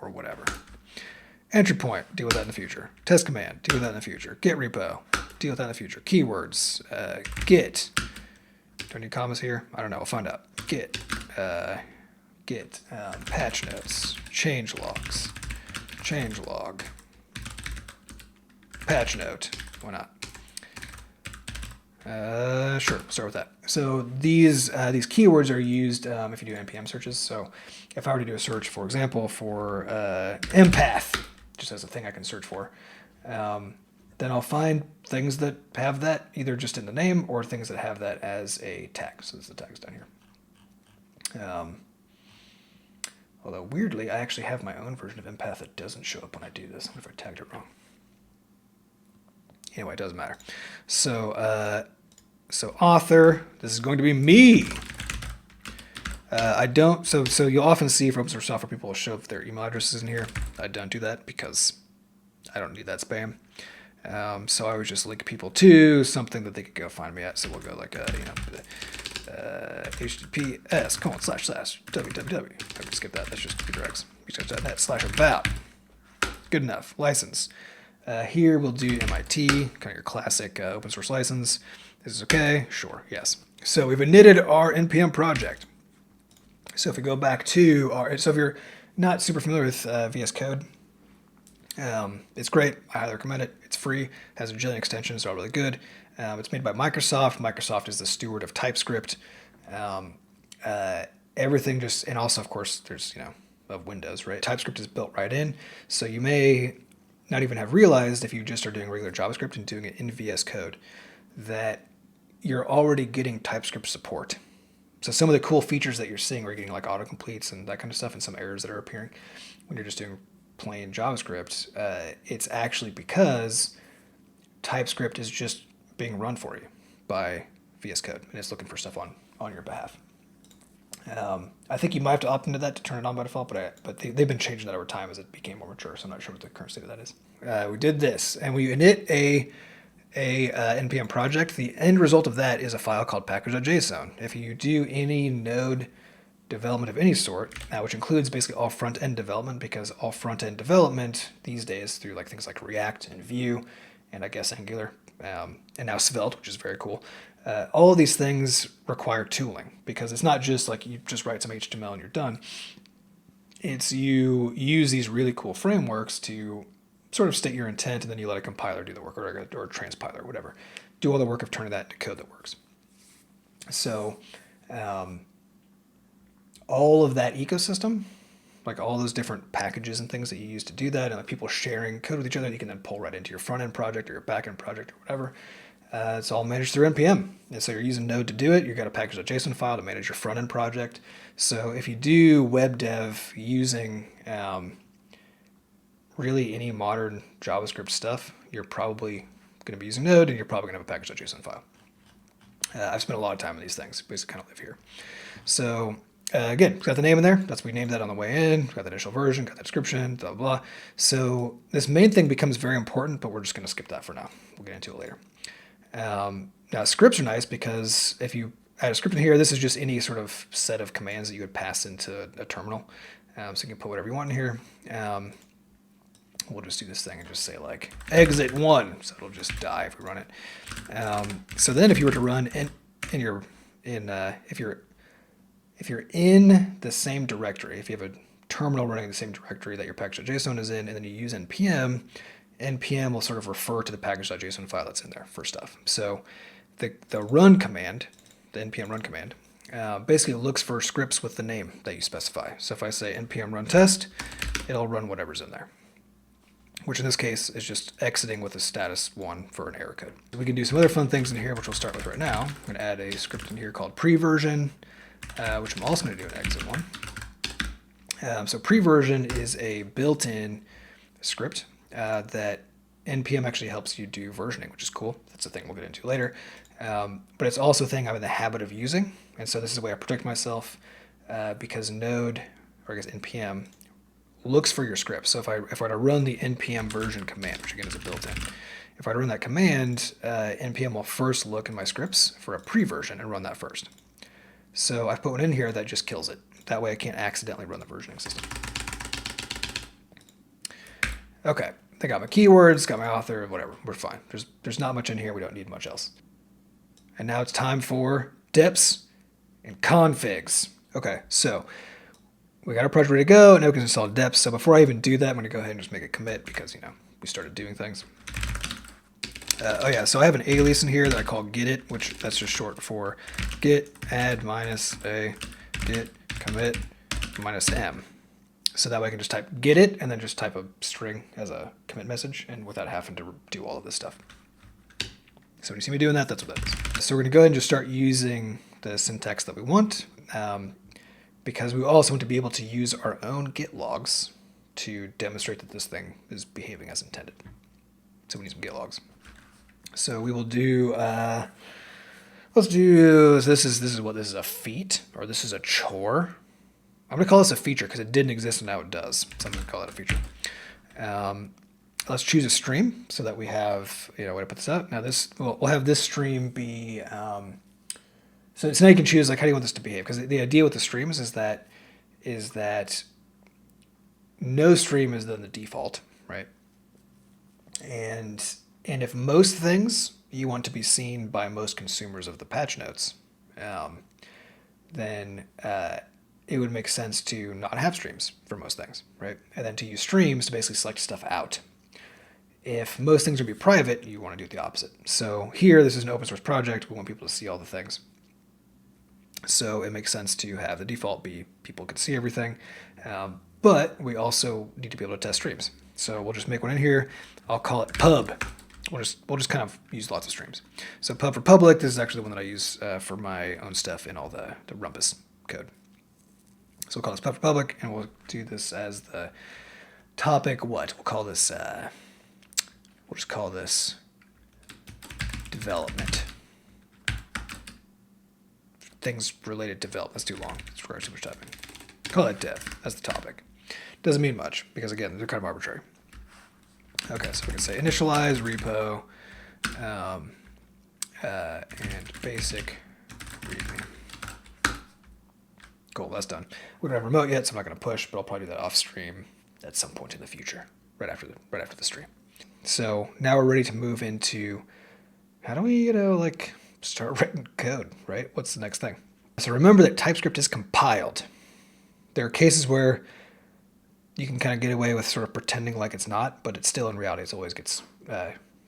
S1: or whatever. Entry point, deal with that in the future. Test command, deal with that in the future. Git repo, deal with that in the future. Keywords, git. Do I need commas here? I don't know. We'll find out. Git patch notes, changelogs, changelog, patch note. Why not? Sure, start with that. So these keywords are used if you do npm searches. So if I were to do a search, for example, for empath, just as a thing I can search for, then I'll find things that have that either just in the name or things that have that as a tag. So this is the tags down here. Although weirdly, I actually have my own version of empath that doesn't show up when I do this. What if I tagged it wrong? Anyway, it doesn't matter. So, so author, this is going to be me. So you'll often see for open source software, people will show their email addresses in here. I don't do that because I don't need that spam. So I always just link people to something that they could go find me at. So we'll go like, https://www. I can skip that. That's just redirects. bscotch.net/about. Good enough. License. Here we'll do MIT, kind of your classic open source license. This is okay? Sure, yes. So we've initted our NPM project. So if we go back to so if you're not super familiar with VS Code, it's great. I highly recommend it. It's free, has a Magellan extension, it's all really good. It's made by Microsoft. Microsoft is the steward of TypeScript. Everything just, and also of course there's, of Windows, right? TypeScript is built right in. So you may not even have realized if you just are doing regular JavaScript and doing it in VS Code that you're already getting TypeScript support. So some of the cool features that you're seeing, we're getting like autocompletes and that kind of stuff and some errors that are appearing when you're just doing plain JavaScript. It's actually because TypeScript is just being run for you by VS Code and it's looking for stuff on your behalf. I think you might have to opt into that to turn it on by default, but they've been changing that over time as it became more mature, so I'm not sure what the current state of that is. We did this, and we init a npm project. The end result of that is a file called package.json. If you do any Node development of any sort, which includes basically all front-end development, because all front-end development these days through like things like React and Vue, and I guess Angular, and now Svelte, which is very cool. All of these things require tooling because it's not just like you just write some HTML and you're done. It's you use these really cool frameworks to sort of state your intent and then you let a compiler do the work or a transpiler or whatever. Do all the work of turning that into code that works. So all of that ecosystem, like all those different packages and things that you use to do that and like people sharing code with each other that you can then pull right into your front-end project or your back-end project or whatever. It's all managed through NPM. And so you're using Node to do it. You've got a package.json file to manage your front-end project. So if you do web dev using really any modern JavaScript stuff, you're probably going to be using Node and you're probably going to have a package.json file. I've spent a lot of time on these things. Basically kind of live here. So again, got the name in there. That's we named that on the way in. Got the initial version, got the description, blah, blah, blah. So this main thing becomes very important, but we're just going to skip that for now. We'll get into it later. Now scripts are nice because if you add a script in here, this is just any sort of set of commands that you would pass into a terminal. So you can put whatever you want in here. We'll just do this thing and just say like exit 1, so it'll just die if we run it. So then if you were to run if you're in the same directory, if you have a terminal running in the same directory that your package.json is in, and then you use npm will sort of refer to the package.json file that's in there for stuff. So the run command, the npm run command, basically looks for scripts with the name that you specify. So if I say npm run test, it'll run whatever's in there. which in this case is just exiting with a status 1 for an error code. We can do some other fun things in here, which we'll start with right now. I'm going to add a script in here called preversion, which I'm also going to do an exit one. So preversion is a built-in script that npm actually helps you do versioning, which is cool. That's a thing we'll get into later. But it's also a thing I'm in the habit of using. And so this is the way I protect myself because Node, or I guess npm, looks for your script. So if I were to run the npm version command, which again is a built-in, if I run that command, npm will first look in my scripts for a preversion and run that first. So I've put one in here that just kills it. That way I can't accidentally run the versioning system. Okay, I got my keywords, got my author, whatever, we're fine. There's not much in here, we don't need much else. And now it's time for deps and configs. Okay, so we got our project ready to go, and now we can install deps. So before I even do that, I'm gonna go ahead and just make a commit because, we started doing things. Oh yeah, so I have an alias in here that I call getIt, which that's just short for git add minus a git commit minus m. So that way I can just type getIt and then just type a string as a commit message and without having to do all of this stuff. So when you see me doing that, that's what that is. So we're gonna go ahead and just start using the syntax that we want because we also want to be able to use our own git logs to demonstrate that this thing is behaving as intended. So we need some git logs. So we will do, let's do, this is a feat, or this is a chore. I'm gonna call this a feature because it didn't exist and now it does. So I'm gonna call it a feature. Let's choose a stream so that we have, way to put this out. Now we'll have this stream be, so now you can choose like how do you want this to behave? Because the idea with the streams is that no stream is then the default, right? And if most things you want to be seen by most consumers of the patch notes, then it would make sense to not have streams for most things, right? And then to use streams to basically select stuff out. If most things would be private, you want to do the opposite. So here, this is an open source project. We want people to see all the things. So it makes sense to have the default be people can see everything. But we also need to be able to test streams. So we'll just make one in here. I'll call it pub. We'll just kind of use lots of streams. So pub for public, this is actually the one that I use for my own stuff in all the rumpus code. So we'll call this pub for public, and we'll do this as the topic what? We'll call this, we'll just call this development. Things related to development. That's too long. It's requires too much typing. Call it dev. That's the topic. Doesn't mean much because again, they're kind of arbitrary. Okay, so we can say initialize repo and basic readme. Cool, that's done. We don't have remote yet, so I'm not going to push, but I'll probably do that off stream at some point in the future, right after the stream. So now we're ready to move into how do we, start writing code, right? What's the next thing? So remember that TypeScript is compiled. There are cases where you can kind of get away with sort of pretending like it's not, but it's still in reality, it always gets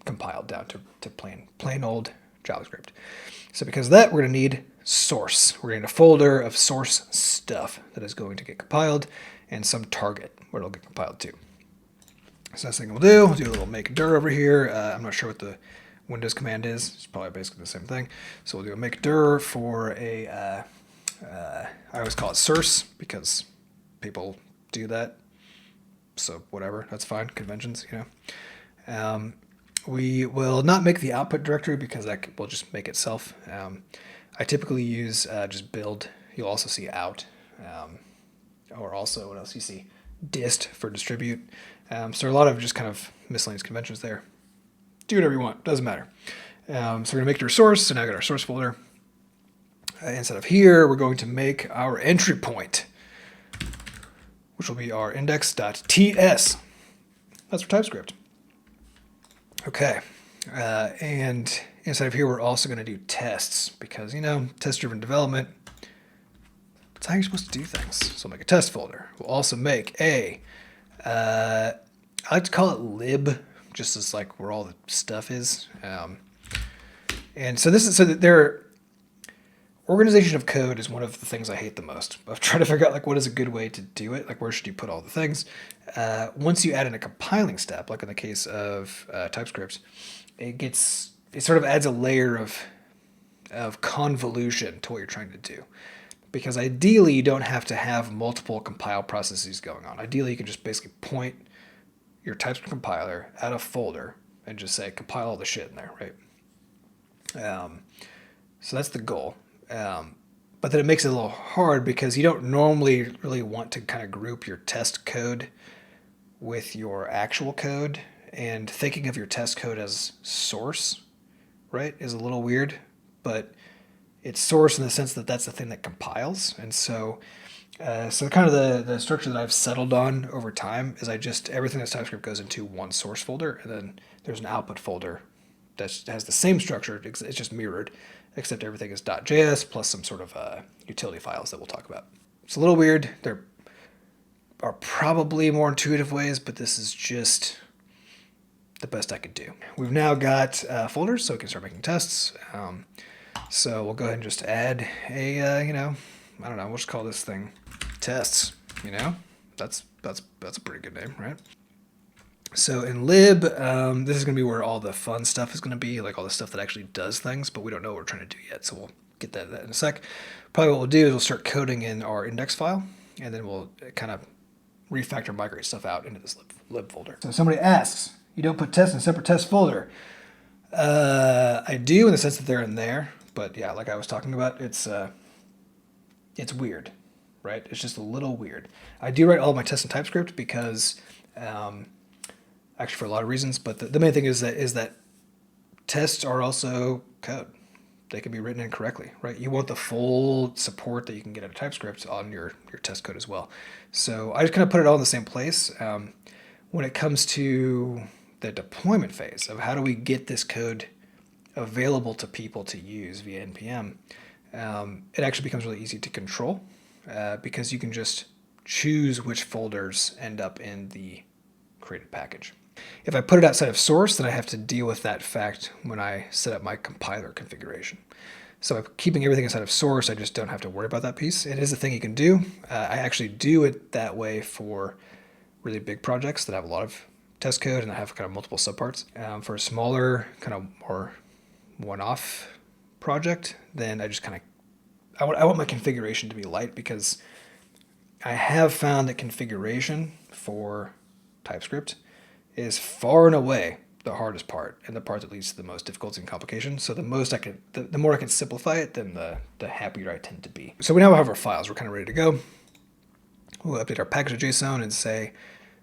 S1: compiled down to plain old JavaScript. So because of that, we're going to need source. We're going to need a folder of source stuff that is going to get compiled and some target where it'll get compiled to. So that's the thing we'll do a little make dir over here. I'm not sure what the Windows command is. It's probably basically the same thing. So we'll do a make dir for a, I always call it source because people do that. So whatever, that's fine, conventions, We will not make the output directory because that will just make itself. I typically use just build. You'll also see out, or also what else you see? Dist for distribute. So a lot of just kind of miscellaneous conventions there. Do whatever you want, doesn't matter. So we're gonna make your source, so now I got our source folder. Instead of here, we're going to make our entry point, which will be our index.ts. That's for TypeScript. Okay, and inside of here, we're also going to do tests because, test-driven development, that's how you're supposed to do things. So we'll make a test folder. We'll also make a, I like to call it lib, just as like where all the stuff is. And so this is, so that organization of code is one of the things I hate the most. Of trying to figure out like what is a good way to do it, like where should you put all the things. Once you add in a compiling step, like in the case of TypeScript, it sort of adds a layer of convolution to what you're trying to do. Because ideally, you don't have to have multiple compile processes going on. Ideally, you can just basically point your TypeScript compiler at a folder and just say compile all the shit in there, right? So that's the goal. But then it makes it a little hard because you don't normally really want to kind of group your test code with your actual code. And thinking of your test code as source, right, is a little weird. But it's source in the sense that that's the thing that compiles. And so kind of the structure that I've settled on over time is everything that's TypeScript goes into one source folder, and then there's an output folder that has the same structure. It's just mirrored, except everything is .js plus some sort of utility files that we'll talk about. It's a little weird. There are probably more intuitive ways, but this is just the best I could do. We've now got folders, so we can start making tests. So we'll go ahead and just add a, I don't know, we'll just call this thing tests, That's a pretty good name, right? So in lib, this is going to be where all the fun stuff is going to be, like all the stuff that actually does things, but we don't know what we're trying to do yet, so we'll get that in a sec. Probably what we'll do is we'll start coding in our index file, and then we'll kind of refactor migrate stuff out into this lib folder. So somebody asks, you don't put tests in a separate test folder. I do in the sense that they're in there. But yeah, like I was talking about, it's weird, right? It's just a little weird. I do write all of my tests in TypeScript because, actually for a lot of reasons, but the main thing is that tests are also code. They can be written incorrectly, right? You want the full support that you can get out of TypeScript on your test code as well. So I just kind of put it all in the same place. When it comes to the deployment phase of how do we get this code available to people to use via NPM, it actually becomes really easy to control because you can just choose which folders end up in the created package. If I put it outside of source, then I have to deal with that fact when I set up my compiler configuration. So by keeping everything inside of source, I just don't have to worry about that piece. It is a thing you can do. I actually do it that way for really big projects that have a lot of test code and that have kind of multiple subparts. For a smaller, kind of more one-off project, then I just kind of I want my configuration to be light because I have found that configuration for TypeScript is far and away the hardest part and the part that leads to the most difficulty and complication. So the more I can simplify it, then the happier I tend to be. So we now have our files. We're kind of ready to go. We'll update our package.json and say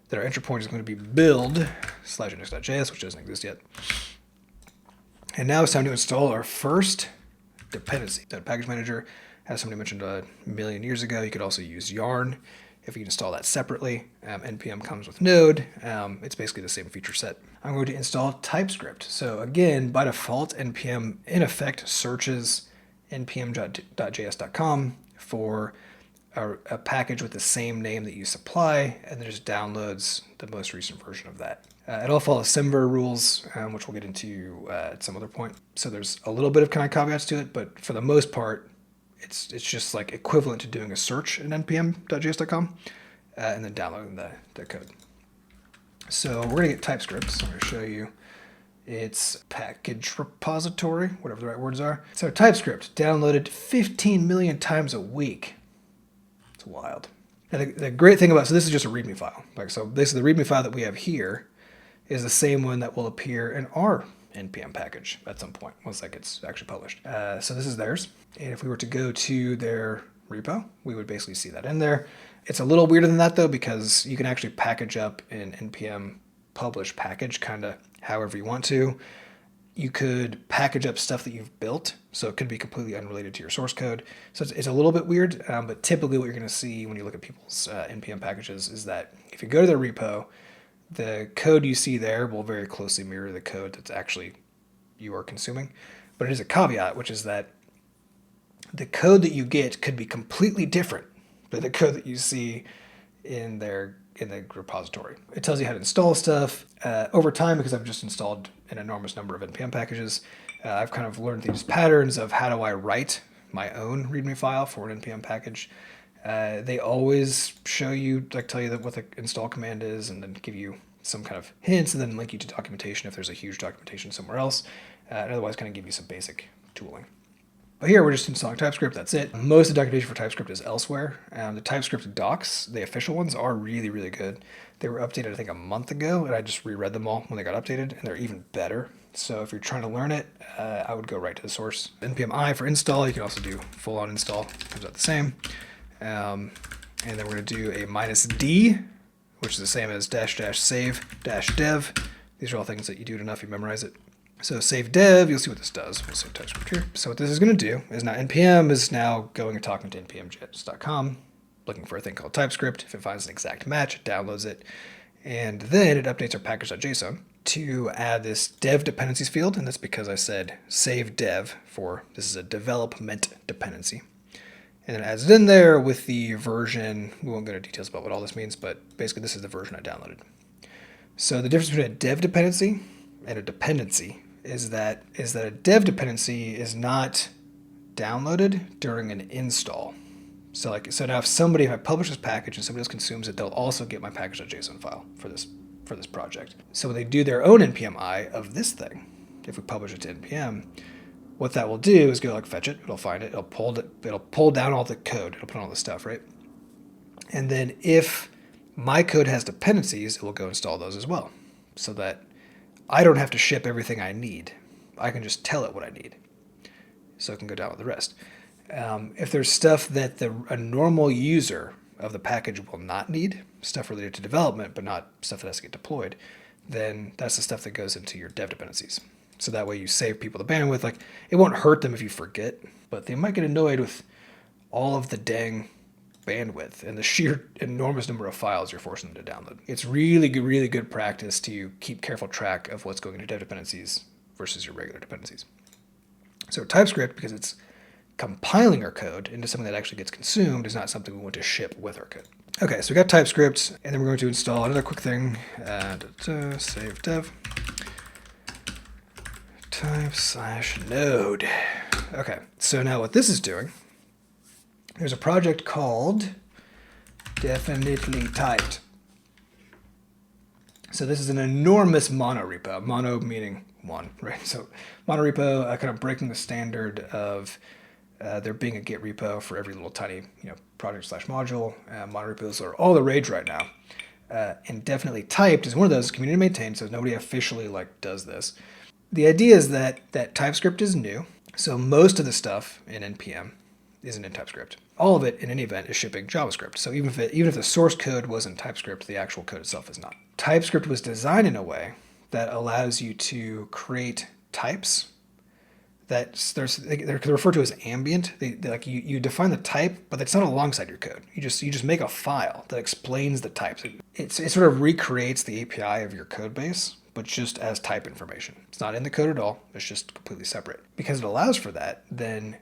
S1: that our entry point is going to be build/index.js, which doesn't exist yet. And now it's time to install our first dependency. That package manager, as somebody mentioned a million years ago, you could also use Yarn if you install that separately. NPM comes with Node. It's basically the same feature set. I'm going to install TypeScript. So again, by default, NPM in effect searches npm.js.com for a package with the same name that you supply, and then just downloads the most recent version of that. It all follows Semver rules, which we'll get into at some other point. So there's a little bit of kind of caveats to it, but for the most part, it's just like equivalent to doing a search in npm.js.com and then downloading the code. So we're going to get TypeScript. So I'm going to show you its package repository, whatever the right words are. So TypeScript downloaded 15 million times a week. It's wild. Now the great thing about, so this is just a README file. So this is the README file that we have here is the same one that will appear in our NPM package at some point once that gets actually published. So this is theirs. And if we were to go to their repo, we would basically see that in there. It's a little weirder than that though, because you can actually package up in NPM publish package kind of however you want to. You could package up stuff that you've built, so it could be completely unrelated to your source code. So it's a little bit weird, but typically what you're going to see when you look at people's NPM packages is that if you go to their repo, the code you see there will very closely mirror the code that's actually you are consuming. But it is a caveat, which is that the code that you get could be completely different than the code that you see in the repository. It tells you how to install stuff. Over time, because I've just installed an enormous number of NPM packages, I've kind of learned these patterns of how do I write my own README file for an npm package, they always show you, like tell you what the install command is, and then give you some kind of hints, and then link you to documentation if there's a huge documentation somewhere else, and otherwise kind of give you some basic tooling. But here we're just installing TypeScript, that's it. Most of the documentation for TypeScript is elsewhere. The TypeScript docs, the official ones, are really, really good. They were updated, I think, a month ago, and I just reread them all when they got updated, and they're even better. So if you're trying to learn it, I would go right to the source. npm-i for install, you can also do full-on install, comes out the same. And then we're going to do a -d, which is the same as --save-dev. These are all things that you do it enough, you memorize it. So save dev, you'll see what this does. We'll save TypeScript here. So what this is going to do is now npm is now going and talking to npm.js.com, looking for a thing called TypeScript. If it finds an exact match, it downloads it. And then it updates our package.json to add this devDependencies field. And that's because I said save dev for, this is a development dependency. And then it adds it in there with the version. We won't go into details about what all this means, but basically this is the version I downloaded. So the difference between a dev dependency and a dependency is that a dev dependency is not downloaded during an install. So now if I publish this package and somebody else consumes it, they'll also get my package.json file for this project. So when they do their own npm-i of this thing, if we publish it to npm, what that will do is go fetch it, it'll find it, it'll pull down all the code, it'll put on all the stuff, right? And then if my code has dependencies, it will go install those as well, so that I don't have to ship everything I need. I can just tell it what I need, so it can go down with the rest. If there's stuff that a normal user of the package will not need, stuff related to development but not stuff that has to get deployed, then that's the stuff that goes into your dev dependencies. So that way you save people the bandwidth. It won't hurt them if you forget, but they might get annoyed with all of the dang bandwidth and the sheer enormous number of files you're forcing them to download. It's really good practice to keep careful track of what's going into dev dependencies versus your regular dependencies. So TypeScript, because it's compiling our code into something that actually gets consumed, is not something we want to ship with our code. Okay, so we got TypeScript, and then we're going to install another quick thing. Save dev type/node. Okay, so now what this is doing, there's a project called definitely typed. So this is an enormous monorepo, mono meaning one, right? So monorepo, kind of breaking the standard of there being a Git repo for every little tiny, project/module. Monorepos are all the rage right now. And definitely typed is one of those, community maintained, so nobody officially does this. The idea is that TypeScript is new, so most of the stuff in npm isn't in TypeScript. All of it, in any event, is shipping JavaScript. So even if the source code was in TypeScript, the actual code itself is not. TypeScript was designed in a way that allows you to create types they're referred to as ambient. You define the type, but it's not alongside your code. You just make a file that explains the types. It sort of recreates the API of your code base, but just as type information. It's not in the code at all. It's just completely separate. Because it allows for that, then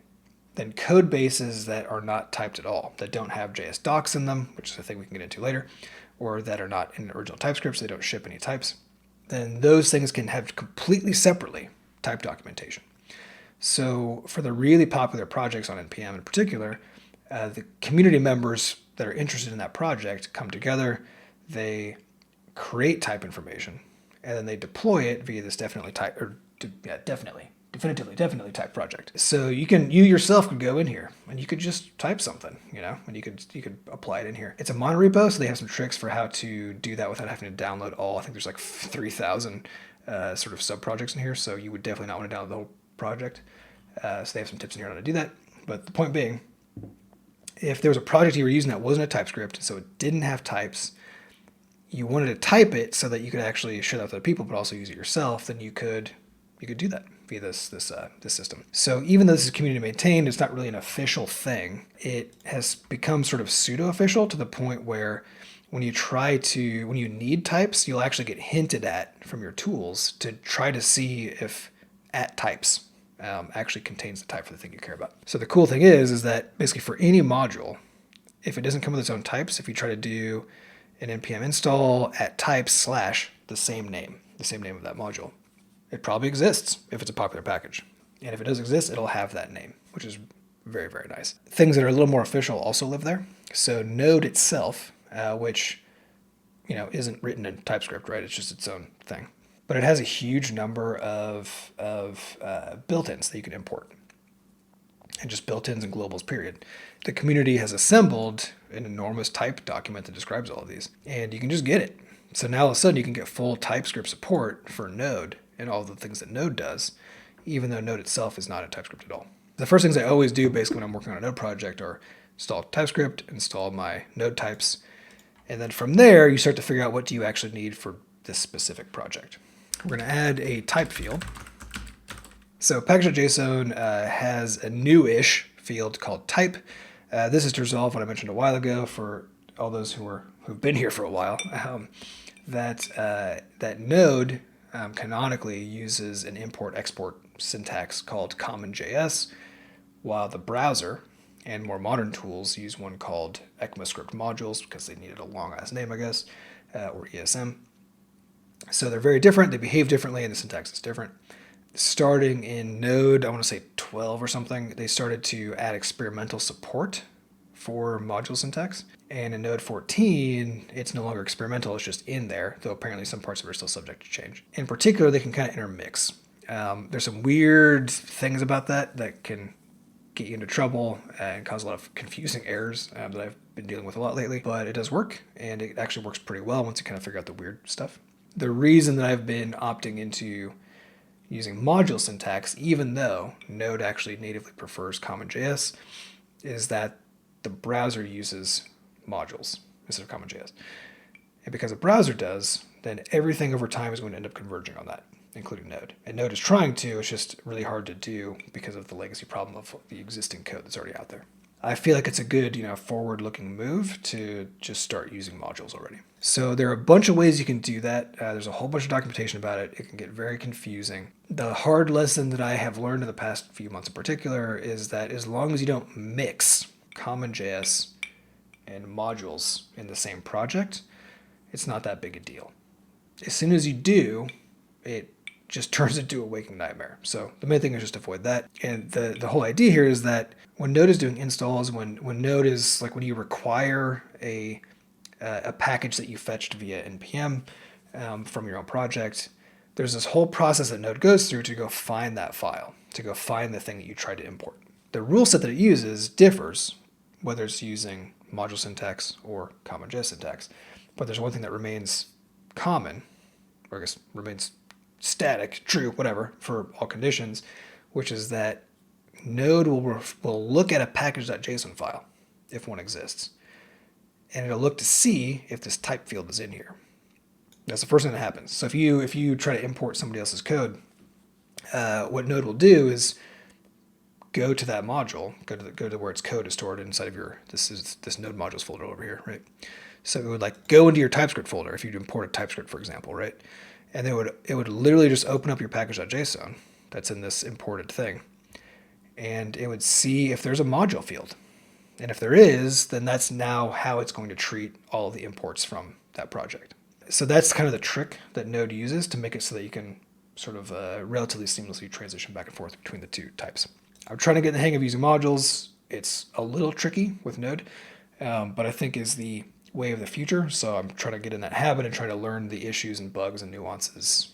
S1: code bases that are not typed at all, that don't have JS docs in them, which is a thing we can get into later, or that are not in original TypeScript, so they don't ship any types, then those things can have completely separately type documentation. So for the really popular projects on NPM in particular, the community members that are interested in that project come together, they create type information, and then they deploy it via this definitively type project. So you yourself could go in here and you could just type something, and you could apply it in here. It's a monorepo, so they have some tricks for how to do that without having to download all. I think there's 3,000 sort of sub projects in here, so you would definitely not want to download the whole project. So they have some tips in here on how to do that. But the point being, if there was a project you were using that wasn't a TypeScript, so it didn't have types, you wanted to type it so that you could actually share that with other people, but also use it yourself, then you could do that via this system. So even though this is community maintained, it's not really an official thing. It has become sort of pseudo-official to the point where when you need types, you'll actually get hinted at from your tools to try to see if @types actually contains the type for the thing you care about. So the cool thing is that basically for any module, if it doesn't come with its own types, if you try to do an npm install @types / the same name of that module, it probably exists if it's a popular package. And if it does exist, it'll have that name, which is Very, very nice. Things that are a little more official also live there. So Node itself, which isn't written in TypeScript, right? It's just its own thing. But it has a huge number of built-ins that you can import. And just built-ins and globals, period. The community has assembled an enormous type document that describes all of these. And you can just get it. So now all of a sudden you can get full TypeScript support for Node and all the things that Node does, even though Node itself is not in TypeScript at all. The first things I always do basically when I'm working on a Node project are install TypeScript, install my Node types, and then from there you start to figure out what do you actually need for this specific project. We're going to add a type field. So package.json has a new-ish field called type. This is to resolve what I mentioned a while ago for all those who've been here for a while, that Node canonically uses an import-export syntax called CommonJS, while the browser and more modern tools use one called ECMAScript modules because they needed a long-ass name, I guess, or ESM. So they're very different, they behave differently, and the syntax is different. Starting in Node, I want to say 12 or something, they started to add experimental support for module syntax. And in Node 14, it's no longer experimental, it's just in there, though apparently some parts of it are still subject to change. In particular, they can kind of intermix. There's some weird things about that can get you into trouble and cause a lot of confusing errors that I've been dealing with a lot lately. But it does work, and it actually works pretty well once you kind of figure out the weird stuff. The reason that I've been opting into using module syntax, even though Node actually natively prefers CommonJS, is that the browser uses modules instead of CommonJS. And because the browser does, then everything over time is going to end up converging on that, including Node. And Node is trying to, it's just really hard to do because of the legacy problem of the existing code that's already out there. I feel like it's a good, forward-looking move to just start using modules already. So there are a bunch of ways you can do that. There's a whole bunch of documentation about it. It can get very confusing. The hard lesson that I have learned in the past few months in particular is that as long as you don't mix CommonJS and modules in the same project, it's not that big a deal. As soon as you do, it just turns into a waking nightmare. So the main thing is just avoid that. And the whole idea here is that when Node is doing installs, when Node is like when you require a package that you fetched via npm from your own project, there's this whole process that Node goes through to go find that file, to go find the thing that you tried to import. The rule set that it uses differs whether it's using module syntax or CommonJS syntax, but there's one thing that remains common, or I guess remains static, true, whatever, for all conditions, which is that Node will look at a package.json file, if one exists, and it'll look to see if this type field is in here. That's the first thing that happens. So if you try to import somebody else's code, what Node will do is go to that module, go to where its code is stored inside of this Node modules folder over here, right? So it would like go into your TypeScript folder if you import a TypeScript, for example, right? And it would literally just open up your package.json that's in this imported thing, and it would see if there's a module field. And if there is, then that's now how it's going to treat all of the imports from that project. So that's kind of the trick that Node uses to make it so that you can sort of relatively seamlessly transition back and forth between the two types. I'm trying to get the hang of using modules. It's a little tricky with Node, but I think is the way of the future. So I'm trying to get in that habit and trying to learn the issues and bugs and nuances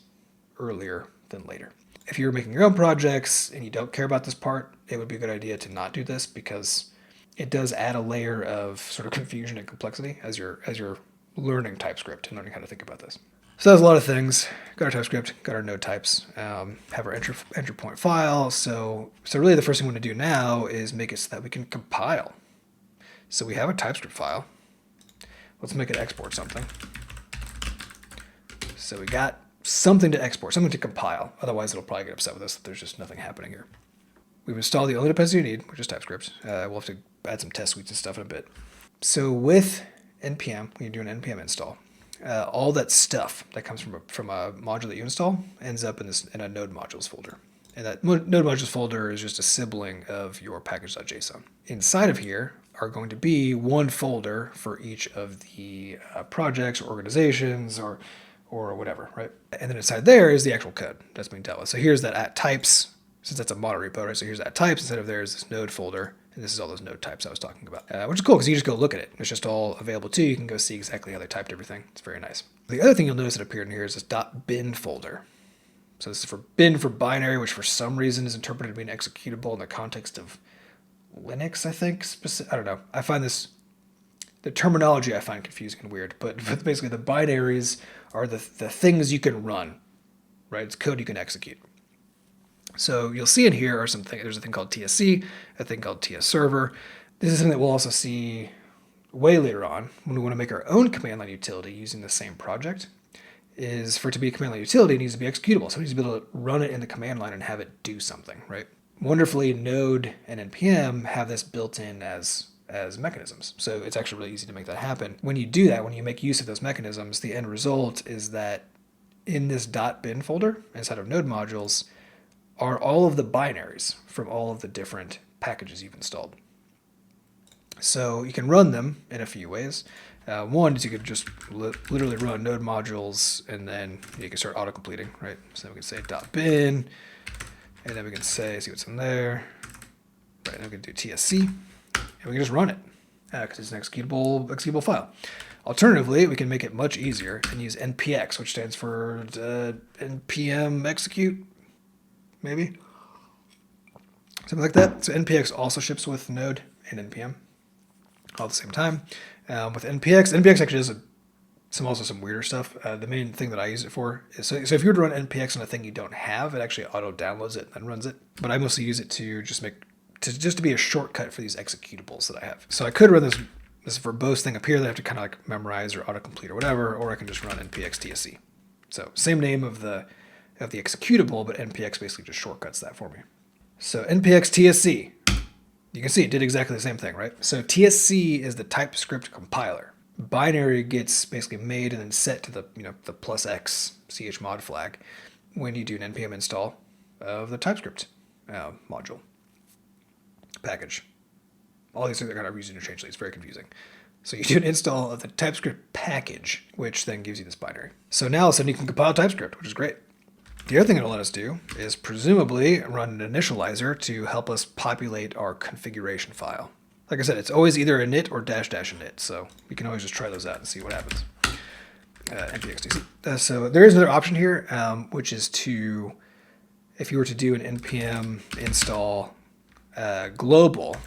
S1: earlier than later. If you're making your own projects and you don't care about this part, it would be a good idea to not do this because it does add a layer of sort of confusion and complexity as you're learning TypeScript and learning how to think about this. So that's a lot of things. Got our TypeScript, got our node types, have our entry point file. So really the first thing we want to do now is make it so that we can compile. So we have a TypeScript file. Let's make it export something. So we got something to export, something to compile. Otherwise it'll probably get upset with us that there's just nothing happening here. We've installed the only dependency you need, which is TypeScript. We'll have to add some test suites and stuff in a bit. So with npm, when you do an npm install, all that stuff that comes from a module that you install ends up in a node modules folder. And that node modules folder is just a sibling of your package.json. Inside of here are going to be one folder for each of the projects or organizations or whatever, right? And then inside there is the actual code that's being dealt with. So here's that @types since that's a model repo, right? So here's that types instead of there's this node folder, and this is all those node types I was talking about, which is cool because you just go look at it. It's just all available too. You can go see exactly how they typed everything. It's very nice. The other thing you'll notice that appeared in here is this .bin folder. So this is for bin for binary, which for some reason is interpreted to be an executable in the context of Linux, I think. I don't know. I find the terminology I find confusing and weird, but basically the binaries are the things you can run, right? It's code you can execute. So you'll see in here are some things. There's a thing called TSC, a thing called TS server. This is something that we'll also see way later on when we want to make our own command line utility using the same project. Is for it to be a command line utility, it needs to be executable. So it needs to be able to run it in the command line and have it do something, right? Wonderfully, Node and NPM have this built in as mechanisms. So it's actually really easy to make that happen. When you do that, when you make use of those mechanisms, the end result is that in this .bin folder inside of Node modules are all of the binaries from all of the different packages you've installed. So you can run them in a few ways. One is you could just literally run node modules and then you can start auto-completing, right? So we can say .bin, and then we can say, see what's in there. Right, and we can do TSC, and we can just run it because it's an executable file. Alternatively, we can make it much easier and use npx, which stands for npm execute, maybe? Something like that. So npx also ships with Node and npm all at the same time. With npx actually does some weirder stuff. The main thing that I use it for is, so if you were to run npx on a thing you don't have, it actually auto downloads it and then runs it. But I mostly use it to just to be a shortcut for these executables that I have. So I could run this verbose thing up here that I have to kind of like memorize or autocomplete or whatever, or I can just run npx tsc. So same name of the executable, but npx basically just shortcuts that for me. So npx tsc. You can see it did exactly the same thing, right? So TSC is the TypeScript compiler. Binary gets basically made and then set to the the +x chmod flag when you do an npm install of the TypeScript module package. All these things are kind of used interchangeably. It's very confusing. So you do an install of the TypeScript package, which then gives you this binary. So now all of a sudden you can compile TypeScript, which is great. The other thing it'll let us do is presumably run an initializer to help us populate our configuration file. Like I said, it's always either init or --init, so we can always just try those out and see what happens. npx. So there is another option here, which is to, if you were to do an npm install global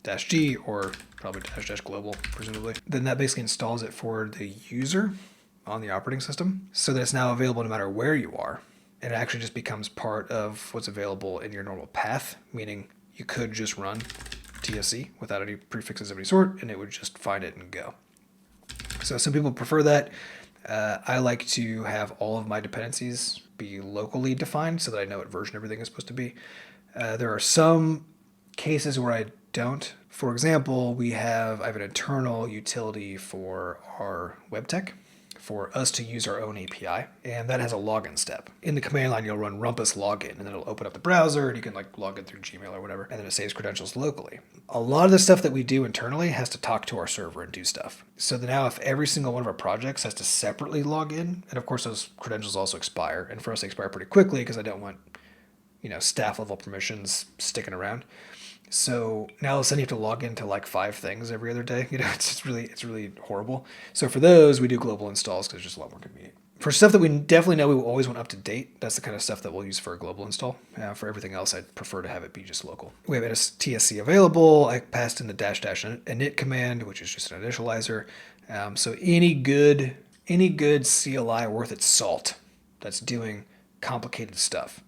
S1: -g or probably --global, presumably, then that basically installs it for the user on the operating system, so that it's now available no matter where you are. And it actually just becomes part of what's available in your normal path, meaning you could just run TSC without any prefixes of any sort, and it would just find it and go. So some people prefer that. I like to have all of my dependencies be locally defined so that I know what version everything is supposed to be. There are some cases where I don't. For example, I have an internal utility for our web tech, for us to use our own API, and that has a login step. In the command line, you'll run rumpus login, and then it'll open up the browser, and you can like log in through Gmail or whatever, and then it saves credentials locally. A lot of the stuff that we do internally has to talk to our server and do stuff. So now if every single one of our projects has to separately log in, and of course those credentials also expire, and for us they expire pretty quickly because I don't want staff level permissions sticking around. So now all of a sudden you have to log into like 5 things every other day. It's really horrible. So for those, we do global installs because it's just a lot more convenient. For stuff that we definitely know we will always want up to date, that's the kind of stuff that we'll use for a global install. For everything else, I'd prefer to have it be just local. We have TSC available. I passed in the --init command, which is just an initializer. So any good CLI worth its salt that's doing complicated stuff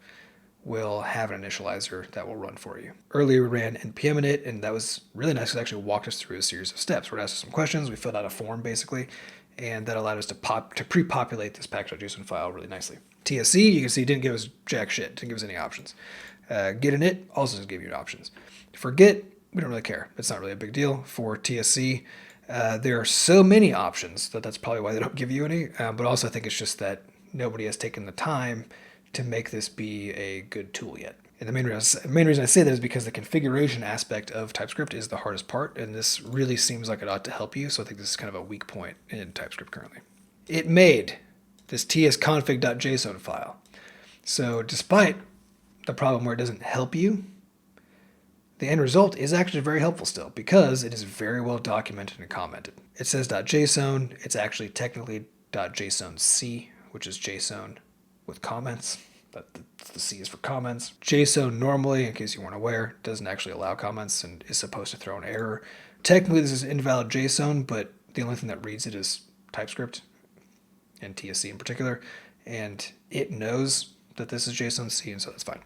S1: will have an initializer that will run for you. Earlier we ran npm init, and that was really nice. It actually walked us through a series of steps. We're asked some questions, we filled out a form basically, and that allowed us to pre-populate this package.json file really nicely. TSC, you can see, didn't give us jack shit, didn't give us any options. Gitinit also doesn't give you options. For Git, we don't really care. It's not really a big deal. For TSC, there are so many options that's probably why they don't give you any, but also I think it's just that nobody has taken the time to make this be a good tool yet. And the main reason I say that is because the configuration aspect of TypeScript is the hardest part, and this really seems like it ought to help you, so I think this is kind of a weak point in TypeScript currently. It made this tsconfig.json file. So despite the problem where it doesn't help you, the end result is actually very helpful still because it is very well documented and commented. It says .json. It's actually technically .jsonc, which is JSON with comments. But the C is for comments. JSON normally, in case you weren't aware, doesn't actually allow comments and is supposed to throw an error. Technically, this is invalid JSON, but the only thing that reads it is TypeScript and TSC in particular, and it knows that this is JSONC, and so that's fine.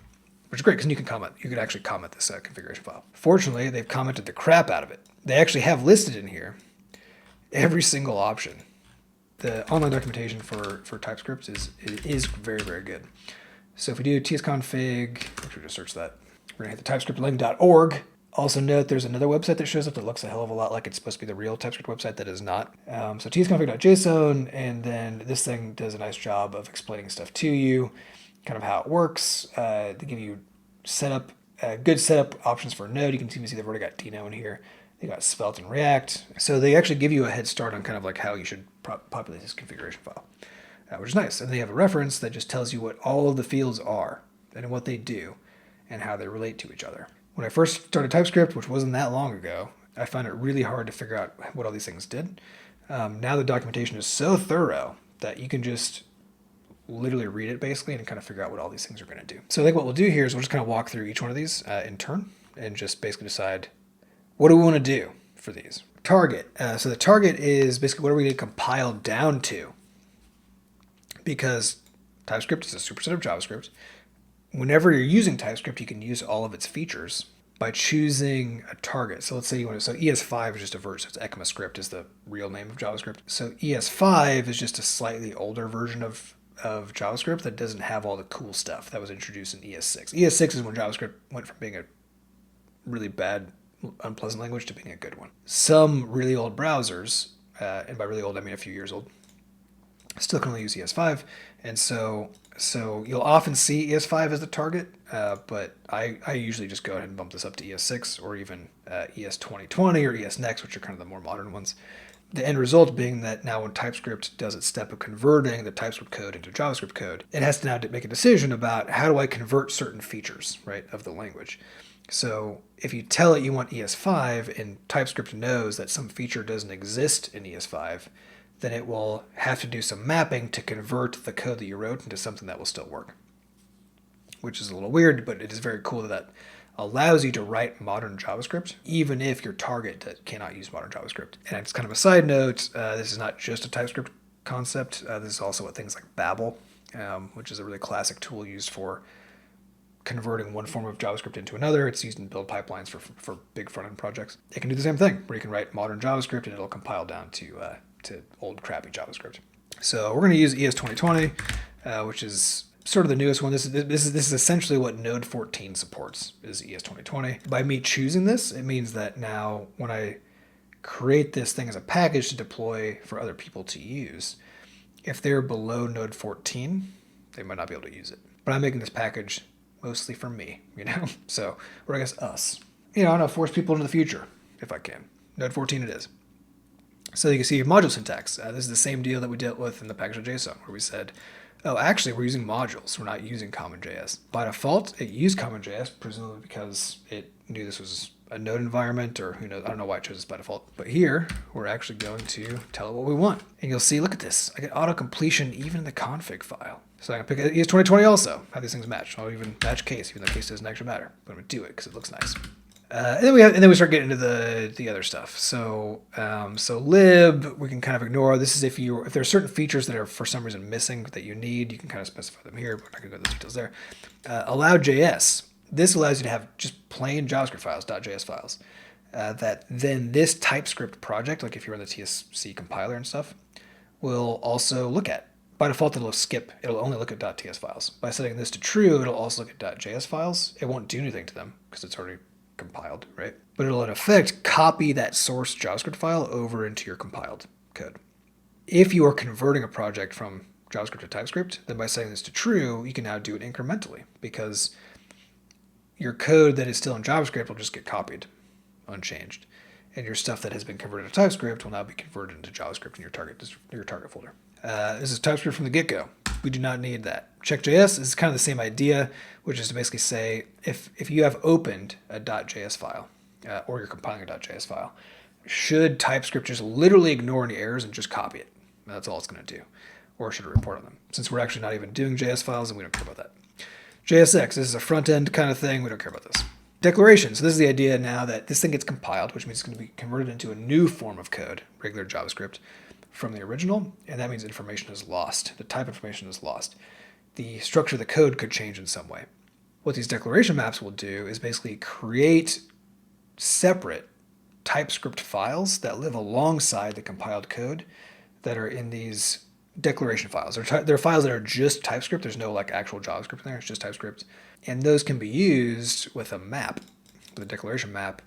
S1: Which is great because you can comment. You could actually comment this configuration file. Fortunately, they've commented the crap out of it. They actually have listed in here every single option. The online documentation for TypeScript is very, very good. So if we do tsconfig, which we just search that, we're going to hit the TypeScriptLink.org. Also note there's another website that shows up that looks a hell of a lot like it's supposed to be the real TypeScript website that is not. So tsconfig.json, and then this thing does a nice job of explaining stuff to you, kind of how it works. They give you good setup options for Node. You can see they've already got Dino in here. They got Svelte and React. So they actually give you a head start on kind of like how you should populate this configuration file, which is nice. And they have a reference that just tells you what all of the fields are and what they do and how they relate to each other. When I first started TypeScript, which wasn't that long ago, I found it really hard to figure out what all these things did. Now the documentation is so thorough that you can just literally read it basically and kind of figure out what all these things are going to do. So I think what we'll do here is we'll just kind of walk through each one of these in turn and just basically decide what do we want to do for these. Target. So the target is basically what are we going to compile down to? Because TypeScript is a superset of JavaScript. Whenever you're using TypeScript, you can use all of its features by choosing a target. So let's say you want to, so ES5 is just a version, so it's ECMAScript is the real name of JavaScript. So ES5 is just a slightly older version of JavaScript that doesn't have all the cool stuff that was introduced in ES6. ES6 is when JavaScript went from being a really bad, unpleasant language to being a good one. Some really old browsers, and by really old I mean a few years old, still can only use ES5, and so you'll often see ES5 as the target, but I usually just go ahead and bump this up to ES6 or even ES2020 or ESNext, which are kind of the more modern ones. The end result being that now when TypeScript does its step of converting the TypeScript code into JavaScript code, it has to now make a decision about how do I convert certain features, right, of the language. So if you tell it you want ES5 and TypeScript knows that some feature doesn't exist in ES5, then it will have to do some mapping to convert the code that you wrote into something that will still work. Which is a little weird, but it is very cool that allows you to write modern JavaScript, even if your target cannot use modern JavaScript. And it's kind of a side note, this is not just a TypeScript concept. This is also what things like Babel, which is a really classic tool used for converting one form of JavaScript into another. It's used in build pipelines for big front-end projects. It can do the same thing, where you can write modern JavaScript and it'll compile down to old crappy JavaScript. So we're going to use ES2020, which is sort of the newest one. This is essentially what Node 14 supports, is ES2020. By me choosing this, it means that now when I create this thing as a package to deploy for other people to use, if they're below Node 14, they might not be able to use it. But I'm making this package mostly for me, so, or I guess us. I want to force people into the future if I can. Node 14 it is. So you can see module syntax. This is the same deal that we dealt with in the package.json, where we said, oh, actually, we're using modules. We're not using CommonJS. By default, it used CommonJS, presumably because it knew this was a Node environment, or who knows, I don't know why it chose this by default. But here, we're actually going to tell it what we want. And you'll see, look at this. I get auto-completion even in the config file. So I can pick ES2020 also, how these things match. I'll even match case, even though case doesn't actually matter. But I'm going to do it because it looks nice. And then we start getting into the other stuff. So lib we can kind of ignore. This is if there are certain features that are for some reason missing that you need, you can kind of specify them here. But we're not going to go into those details there. allowJs. This allows you to have just plain JavaScript files, .js files, that then this TypeScript project, like if you're in the TSC compiler and stuff, will also look at. By default, it'll only look at .ts files. By setting this to true, it'll also look at .js files. It won't do anything to them because it's already compiled, right? But it'll in effect copy that source JavaScript file over into your compiled code. If you are converting a project from JavaScript to TypeScript, then by setting this to true, you can now do it incrementally because your code that is still in JavaScript will just get copied unchanged. And your stuff that has been converted to TypeScript will now be converted into JavaScript in your target folder. This is TypeScript from the get-go. We do not need that. CheckJs is kind of the same idea, which is to basically say if you have opened a .js file or you're compiling a .js file, should TypeScript just literally ignore any errors and just copy it? That's all it's going to do. Or should it report on them? Since we're actually not even doing JS files and we don't care about that. JSX, this is a front end kind of thing. We don't care about this. Declaration. So this is the idea now that this thing gets compiled, which means it's going to be converted into a new form of code, regular JavaScript, from the original. And that means information is lost. The type information is lost. The structure of the code could change in some way. What these declaration maps will do is basically create separate TypeScript files that live alongside the compiled code that are in these declaration files. They're files that are just TypeScript. There's no like actual JavaScript in there. It's just TypeScript. And those can be used with a map, with a declaration map,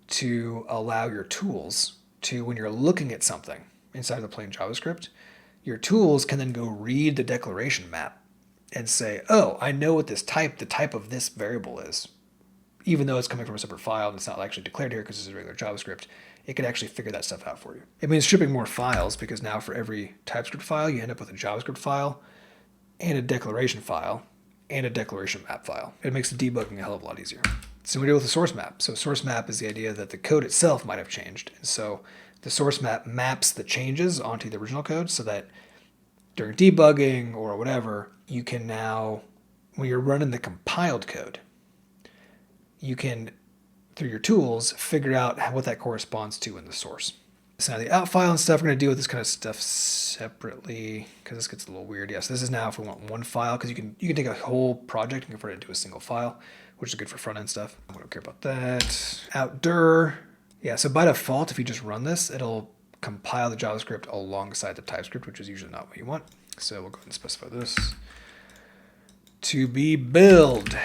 S1: to allow your tools to, when you're looking at something inside of the plain JavaScript, your tools can then go read the declaration map and say, oh, I know what this type, the type of this variable is. Even though it's coming from a separate file and it's not actually declared here because it's a regular JavaScript, it can actually figure that stuff out for you. It means shipping more files because now for every TypeScript file, you end up with a JavaScript file and a declaration file and a declaration map file. It makes the debugging a hell of a lot easier. So we deal with the source map. So source map is the idea that the code itself might have changed. And so the source map maps the changes onto the original code so that during debugging or whatever, you can now, when you're running the compiled code, you can, through your tools, figure out what that corresponds to in the source. So now the out file and stuff, we're going to deal with this kind of stuff separately because this gets a little weird. Yes, this is now if we want one file because you can take a whole project and convert it into a single file, which is good for front end stuff. We don't care about that. outDir. Yeah, so by default, if you just run this, it'll compile the JavaScript alongside the TypeScript, which is usually not what you want. So we'll go ahead and specify this. To be build.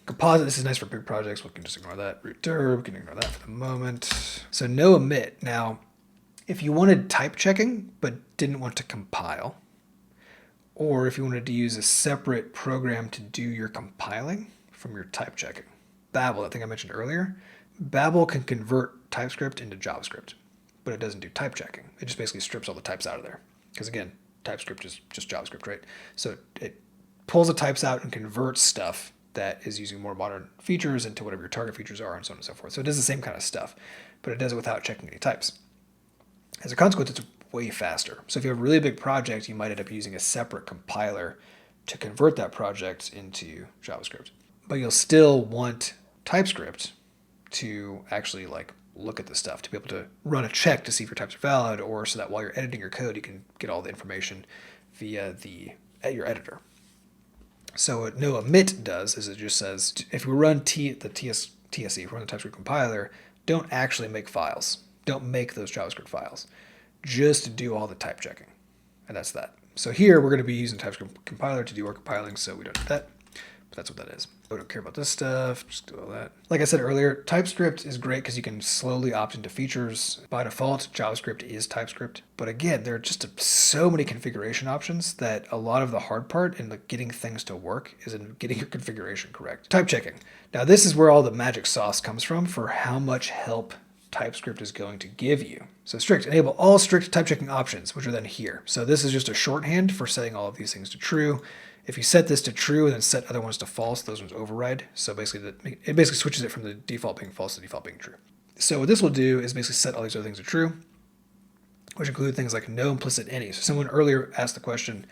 S1: Composite, this is nice for big projects. We can just ignore that. Root dir, we can ignore that for the moment. So noEmit. Now, if you wanted type checking but didn't want to compile, or if you wanted to use a separate program to do your compiling from your type checking, Babel, that thing I mentioned earlier, Babel can convert TypeScript into JavaScript, but it doesn't do type checking. It just basically strips all the types out of there. Because again, TypeScript is just JavaScript, right? So it pulls the types out and converts stuff that is using more modern features into whatever your target features are and so on and so forth. So it does the same kind of stuff, but it does it without checking any types. As a consequence, it's way faster. So if you have a really big project, you might end up using a separate compiler to convert that project into JavaScript. But you'll still want TypeScript to actually like look at the stuff, to be able to run a check to see if your types are valid, or so that while you're editing your code, you can get all the information via your editor. So what noEmit does is it just says, if we run TSE, if we run the TypeScript compiler, don't actually make files. Don't make those JavaScript files. Just do all the type checking. And that's that. So here we're going to be using TypeScript compiler to do our compiling, so we don't do that. But that's what that is. We don't care about this stuff. Just do all that. Like I said earlier, TypeScript is great because you can slowly opt into features. By default, JavaScript is TypeScript. But again, there are just so many configuration options that a lot of the hard part in getting things to work is in getting your configuration correct. Type checking. Now this is where all the magic sauce comes from for how much help TypeScript is going to give you. So strict, enable all strict type checking options, which are then here. So this is just a shorthand for setting all of these things to true. If you set this to true and then set other ones to false, those ones override. So basically, it basically switches it from the default being false to the default being true. So what this will do is basically set all these other things to true, which include things like noImplicitAny. So someone earlier asked the question,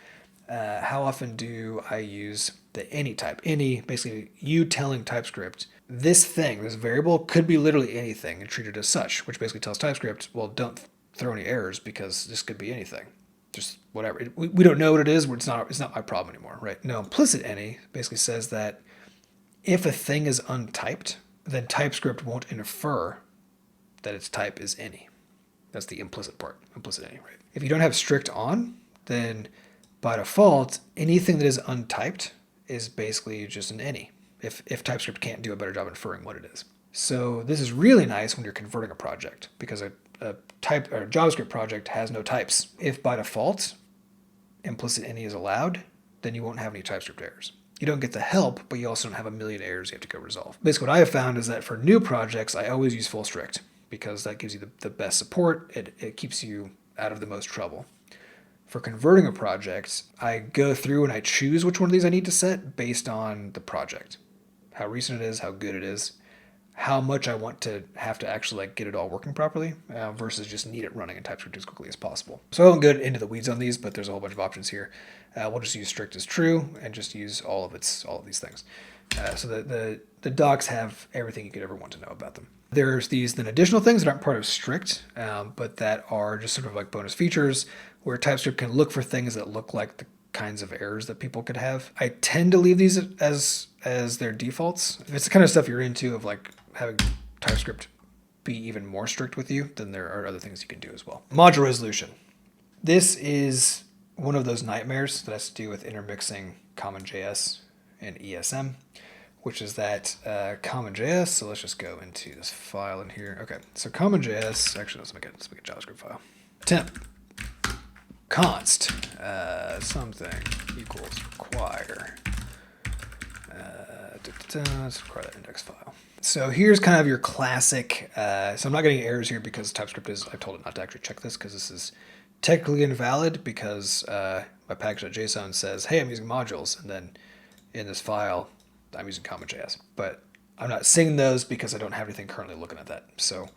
S1: how often do I use the any type? Any, basically you telling TypeScript, this thing, this variable could be literally anything and treat it as such, which basically tells TypeScript, well, don't throw any errors because this could be anything. Just whatever. We don't know what it is. It's not my problem anymore, right? noImplicitAny basically says that if a thing is untyped, then TypeScript won't infer that its type is any. That's the implicit part, implicitAny, right? If you don't have strict on, then by default, anything that is untyped is basically just an any, if TypeScript can't do a better job inferring what it is. So this is really nice when you're converting a project, because a type or JavaScript project has no types. If by default implicit any is allowed, then you won't have any TypeScript errors. You don't get the help, but you also don't have a million errors you have to go resolve. Basically what I have found is that for new projects, I always use full strict because that gives you the best support. It keeps you out of the most trouble. For converting a project, I go through and I choose which one of these I need to set based on the project. How recent it is, how good it is, how much I want to have to actually like get it all working properly versus just need it running in TypeScript as quickly as possible. So I won't go into the weeds on these, but there's a whole bunch of options here. We'll just use strict as true and just use all of these things. So the docs have everything you could ever want to know about them. There's these then additional things that aren't part of strict, but that are just sort of like bonus features where TypeScript can look for things that look like the kinds of errors that people could have. I tend to leave these as their defaults. If it's the kind of stuff you're into of like having TypeScript be even more strict with you, then there are other things you can do as well. Module resolution. This is one of those nightmares that has to do with intermixing CommonJS and ESM, which is that CommonJS, so let's just go into this file in here. Okay, so CommonJS, actually let's make a JavaScript file. Temp const something equals require. Let's require that index file. So here's kind of your classic, so I'm not getting errors here because TypeScript I've told it not to actually check this because this is technically invalid because my package.json says, hey, I'm using modules, and then in this file, I'm using CommonJS. But I'm not seeing those because I don't have anything currently looking at that. So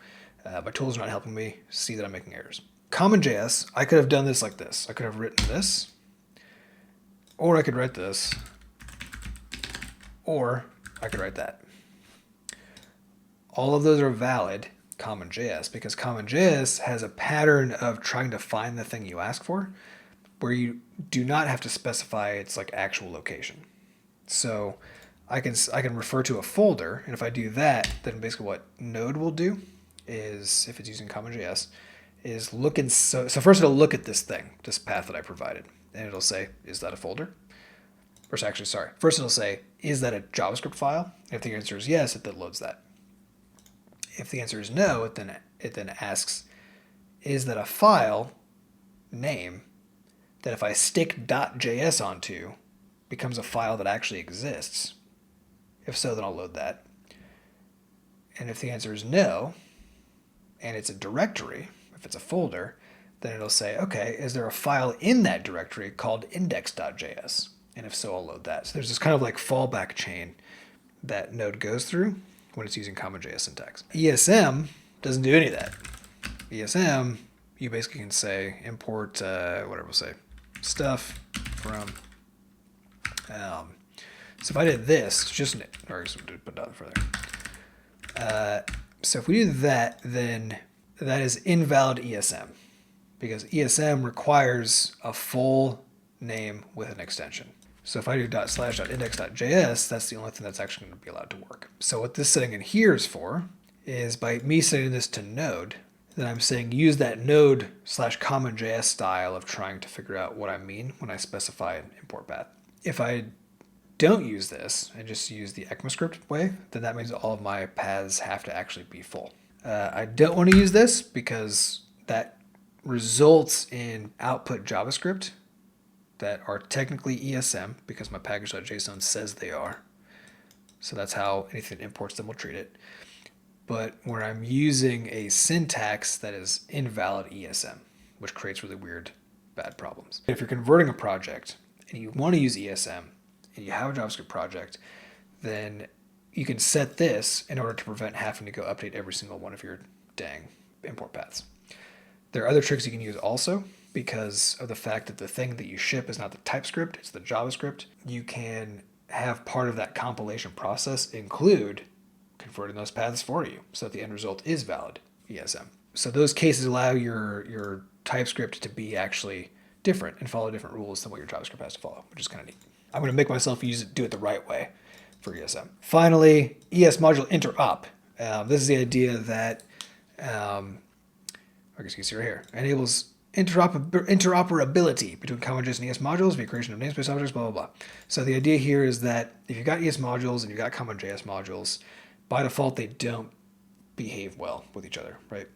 S1: my tools are not helping me see that I'm making errors. CommonJS, I could have done this like this. I could have written this, or I could write this, or I could write that. All of those are valid CommonJS because CommonJS has a pattern of trying to find the thing you ask for where you do not have to specify its like actual location. So I can refer to a folder, and if I do that, then basically what Node will do is, if it's using CommonJS, is look in, so first it'll look at this path that I provided, and it'll say, is that a folder? Or actually, sorry, first it'll say, is that a JavaScript file? If the answer is yes, it then loads that. If the answer is no, it then asks, is that a file name that if I stick .js onto becomes a file that actually exists? If so, then I'll load that. And if the answer is no, and it's a directory, if it's a folder, then it'll say, okay, is there a file in that directory called index.js? And if so, I'll load that. So there's this kind of like fallback chain that Node goes through when it's using CommonJS syntax. ESM doesn't do any of that. ESM, you basically can say import, whatever we'll say, stuff from, so if I did this, put that further. So if we do that, then that is invalid ESM because ESM requires a full name with an extension. So if I do /.index.js, that's the only thing that's actually going to be allowed to work. So what this setting in here is for is by me setting this to Node, then I'm saying use that Node /CommonJS style of trying to figure out what I mean when I specify an import path. If I don't use this and just use the ECMAScript way, then that means all of my paths have to actually be full. I don't want to use this because that results in output JavaScript that are technically ESM because my package.json says they are. So that's how anything that imports them will treat it. But where I'm using a syntax that is invalid ESM, which creates really weird, bad problems. If you're converting a project and you want to use ESM and you have a JavaScript project, then you can set this in order to prevent having to go update every single one of your dang import paths. There are other tricks you can use also because of the fact that the thing that you ship is not the TypeScript, it's the JavaScript. You can have part of that compilation process include converting those paths for you so that the end result is valid ESM. So those cases allow your TypeScript to be actually different and follow different rules than what your JavaScript has to follow, which is kind of neat. I'm going to make myself do it the right way for ESM. Finally, ES module interop. This is the idea that, I guess you can see right here, enables interoperability between CommonJS and ES modules via creation of namespace objects, blah, blah, blah. So the idea here is that if you've got ES modules and you've got CommonJS modules, by default, they don't behave well with each other, right?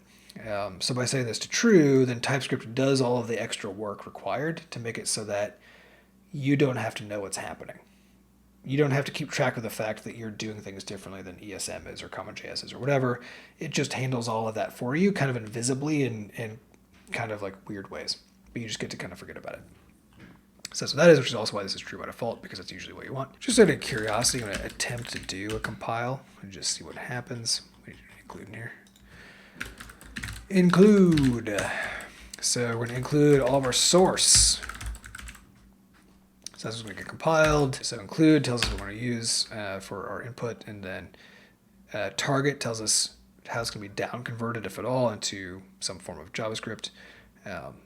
S1: So by saying this to true, then TypeScript does all of the extra work required to make it so that you don't have to know what's happening. You don't have to keep track of the fact that you're doing things differently than ESM is or CommonJS is or whatever. It just handles all of that for you kind of invisibly in kind of like weird ways. but you just get to kind of forget about it. So that's what that is, which is also why this is true by default, because that's usually what you want. Just out of curiosity, I'm going to attempt to do a compile and just see what happens. What do you include in here? Include. So we're going to include all of our source. So that's what's going to get compiled. So include tells us what we're going to use for our input, and then target tells us how it's going to be down converted, if at all, into some form of JavaScript.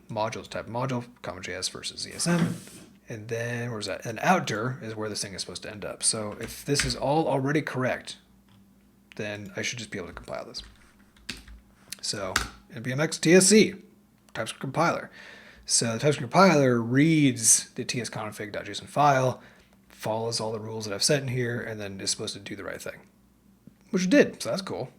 S1: Module type module, CommonJS versus ESM. And then where's that? And outDir is where this thing is supposed to end up. So if this is all already correct, then I should just be able to compile this. So npmx tsc, TypeScript compiler. So the TypeScript compiler reads the tsconfig.json file, follows all the rules that I've set in here, and then is supposed to do the right thing, which it did. So that's cool.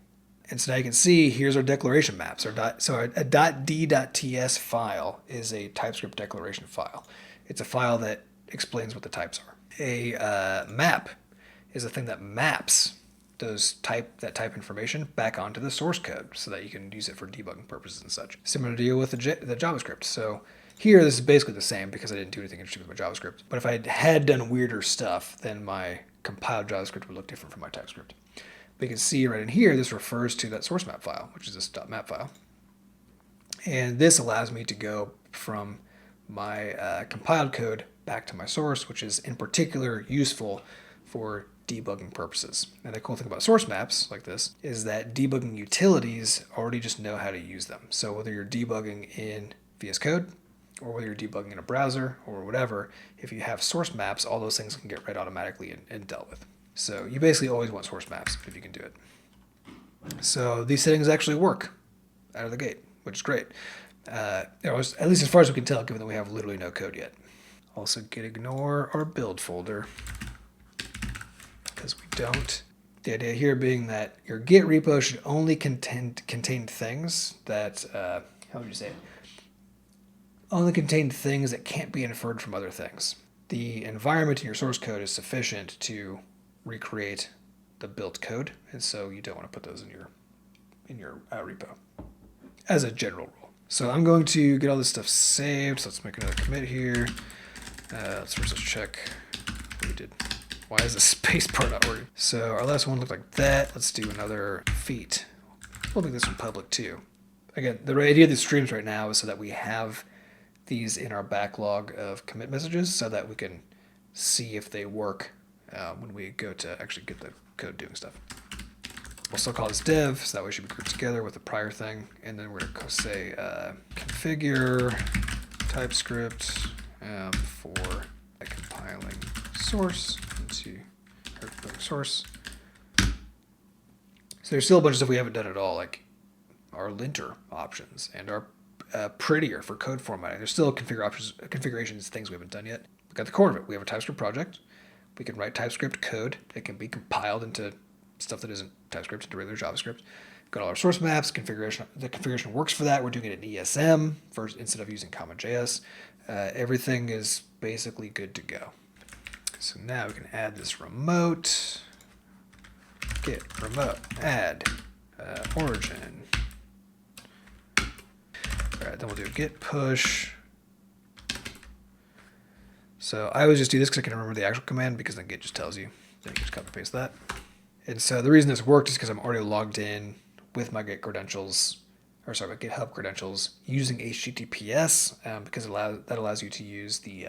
S1: And so now you can see here's our declaration maps. So a .d.ts file is a TypeScript declaration file. It's a file that explains what the types are. A map is a thing that maps that type information back onto the source code so that you can use it for debugging purposes and such. Similar deal with the JavaScript. So here this is basically the same because I didn't do anything interesting with my JavaScript. But if I had done weirder stuff, then my compiled JavaScript would look different from my TypeScript. But you can see right in here, this refers to that sourceMap file, which is this .map file. And this allows me to go from my compiled code back to my source, which is in particular useful for debugging purposes. And the cool thing about source maps like this is that debugging utilities already just know how to use them. So whether you're debugging in VS Code or whether you're debugging in a browser or whatever, if you have source maps, all those things can get read automatically and dealt with. So you basically always want source maps if you can do it. So these settings actually work out of the gate, which is great. At least as far as we can tell, given that we have literally no code yet. Also gitignore our build folder, because we don't. The idea here being that your Git repo should only contain things that, how would you say it? Only contain things that can't be inferred from other things. The environment in your source code is sufficient to recreate the built code, and so you don't want to put those in your repo as a general rule. So I'm going to get all this stuff saved. So let's make another commit here. Let's first check what we did. Why is the space bar not working? So our last one looked like that. Let's do another feat. We'll make this one public too. Again, the idea of these streams right now is so that we have these in our backlog of commit messages so that we can see if they work when we go to actually get the code doing stuff. We'll still call this dev, so that way it should be grouped together with the prior thing. And then we're going to say configure TypeScript for compiling source into source. So there's still a bunch of stuff we haven't done at all, like our linter options and our prettier for code formatting. There's still configurations, things we haven't done yet. We got the core of it. We have a TypeScript project. We can write TypeScript code. It can be compiled into stuff that isn't TypeScript, into regular JavaScript. Got all our source maps. Configuration. The configuration works for that. We're doing it in ESM first instead of using CommonJS. Everything is basically good to go. So now we can add this remote. Git remote add origin. All right, then we'll do git push. So I always just do this because I can remember the actual command, because then git just tells you. Then you can just copy paste that. And so the reason this worked is because I'm already logged in with my Git credentials, or sorry, my GitHub credentials using HTTPS, because that allows you to use the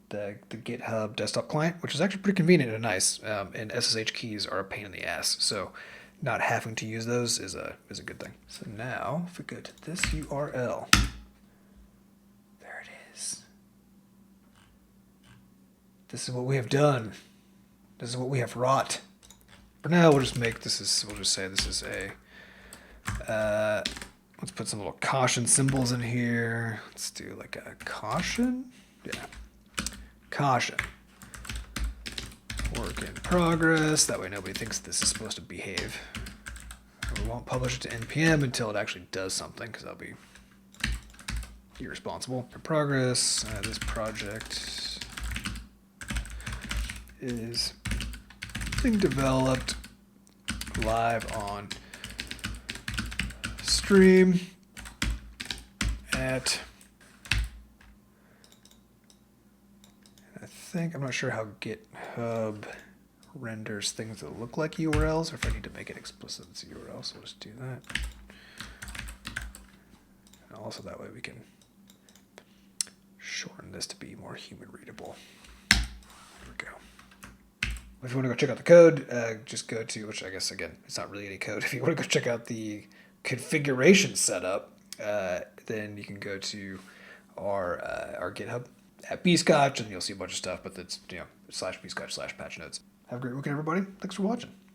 S1: GitHub desktop client, which is actually pretty convenient and nice. And SSH keys are a pain in the ass, so not having to use those is a good thing. So now, if we go to this URL, there it is. This is what we have done. This is what we have wrought. For now, we'll just say this is a, let's put some little caution symbols in here. Let's do like a caution. Yeah. Caution. Work in progress. That way nobody thinks this is supposed to behave. We won't publish it to NPM until it actually does something, because that'll be irresponsible. In progress, this project is being developed live on stream at think. I'm not sure how GitHub renders things that look like URLs, or if I need to make it explicit as a URL, so let's do that. And also that way we can shorten this to be more human readable. There we go. If you want to go check out the code, just go to, which I guess, again, it's not really any code. If you want to go check out the configuration setup, then you can go to our GitHub at Bscotch, and you'll see a bunch of stuff, but it's, /Bscotch/patchnotes. Have a great weekend, everybody. Thanks for watching.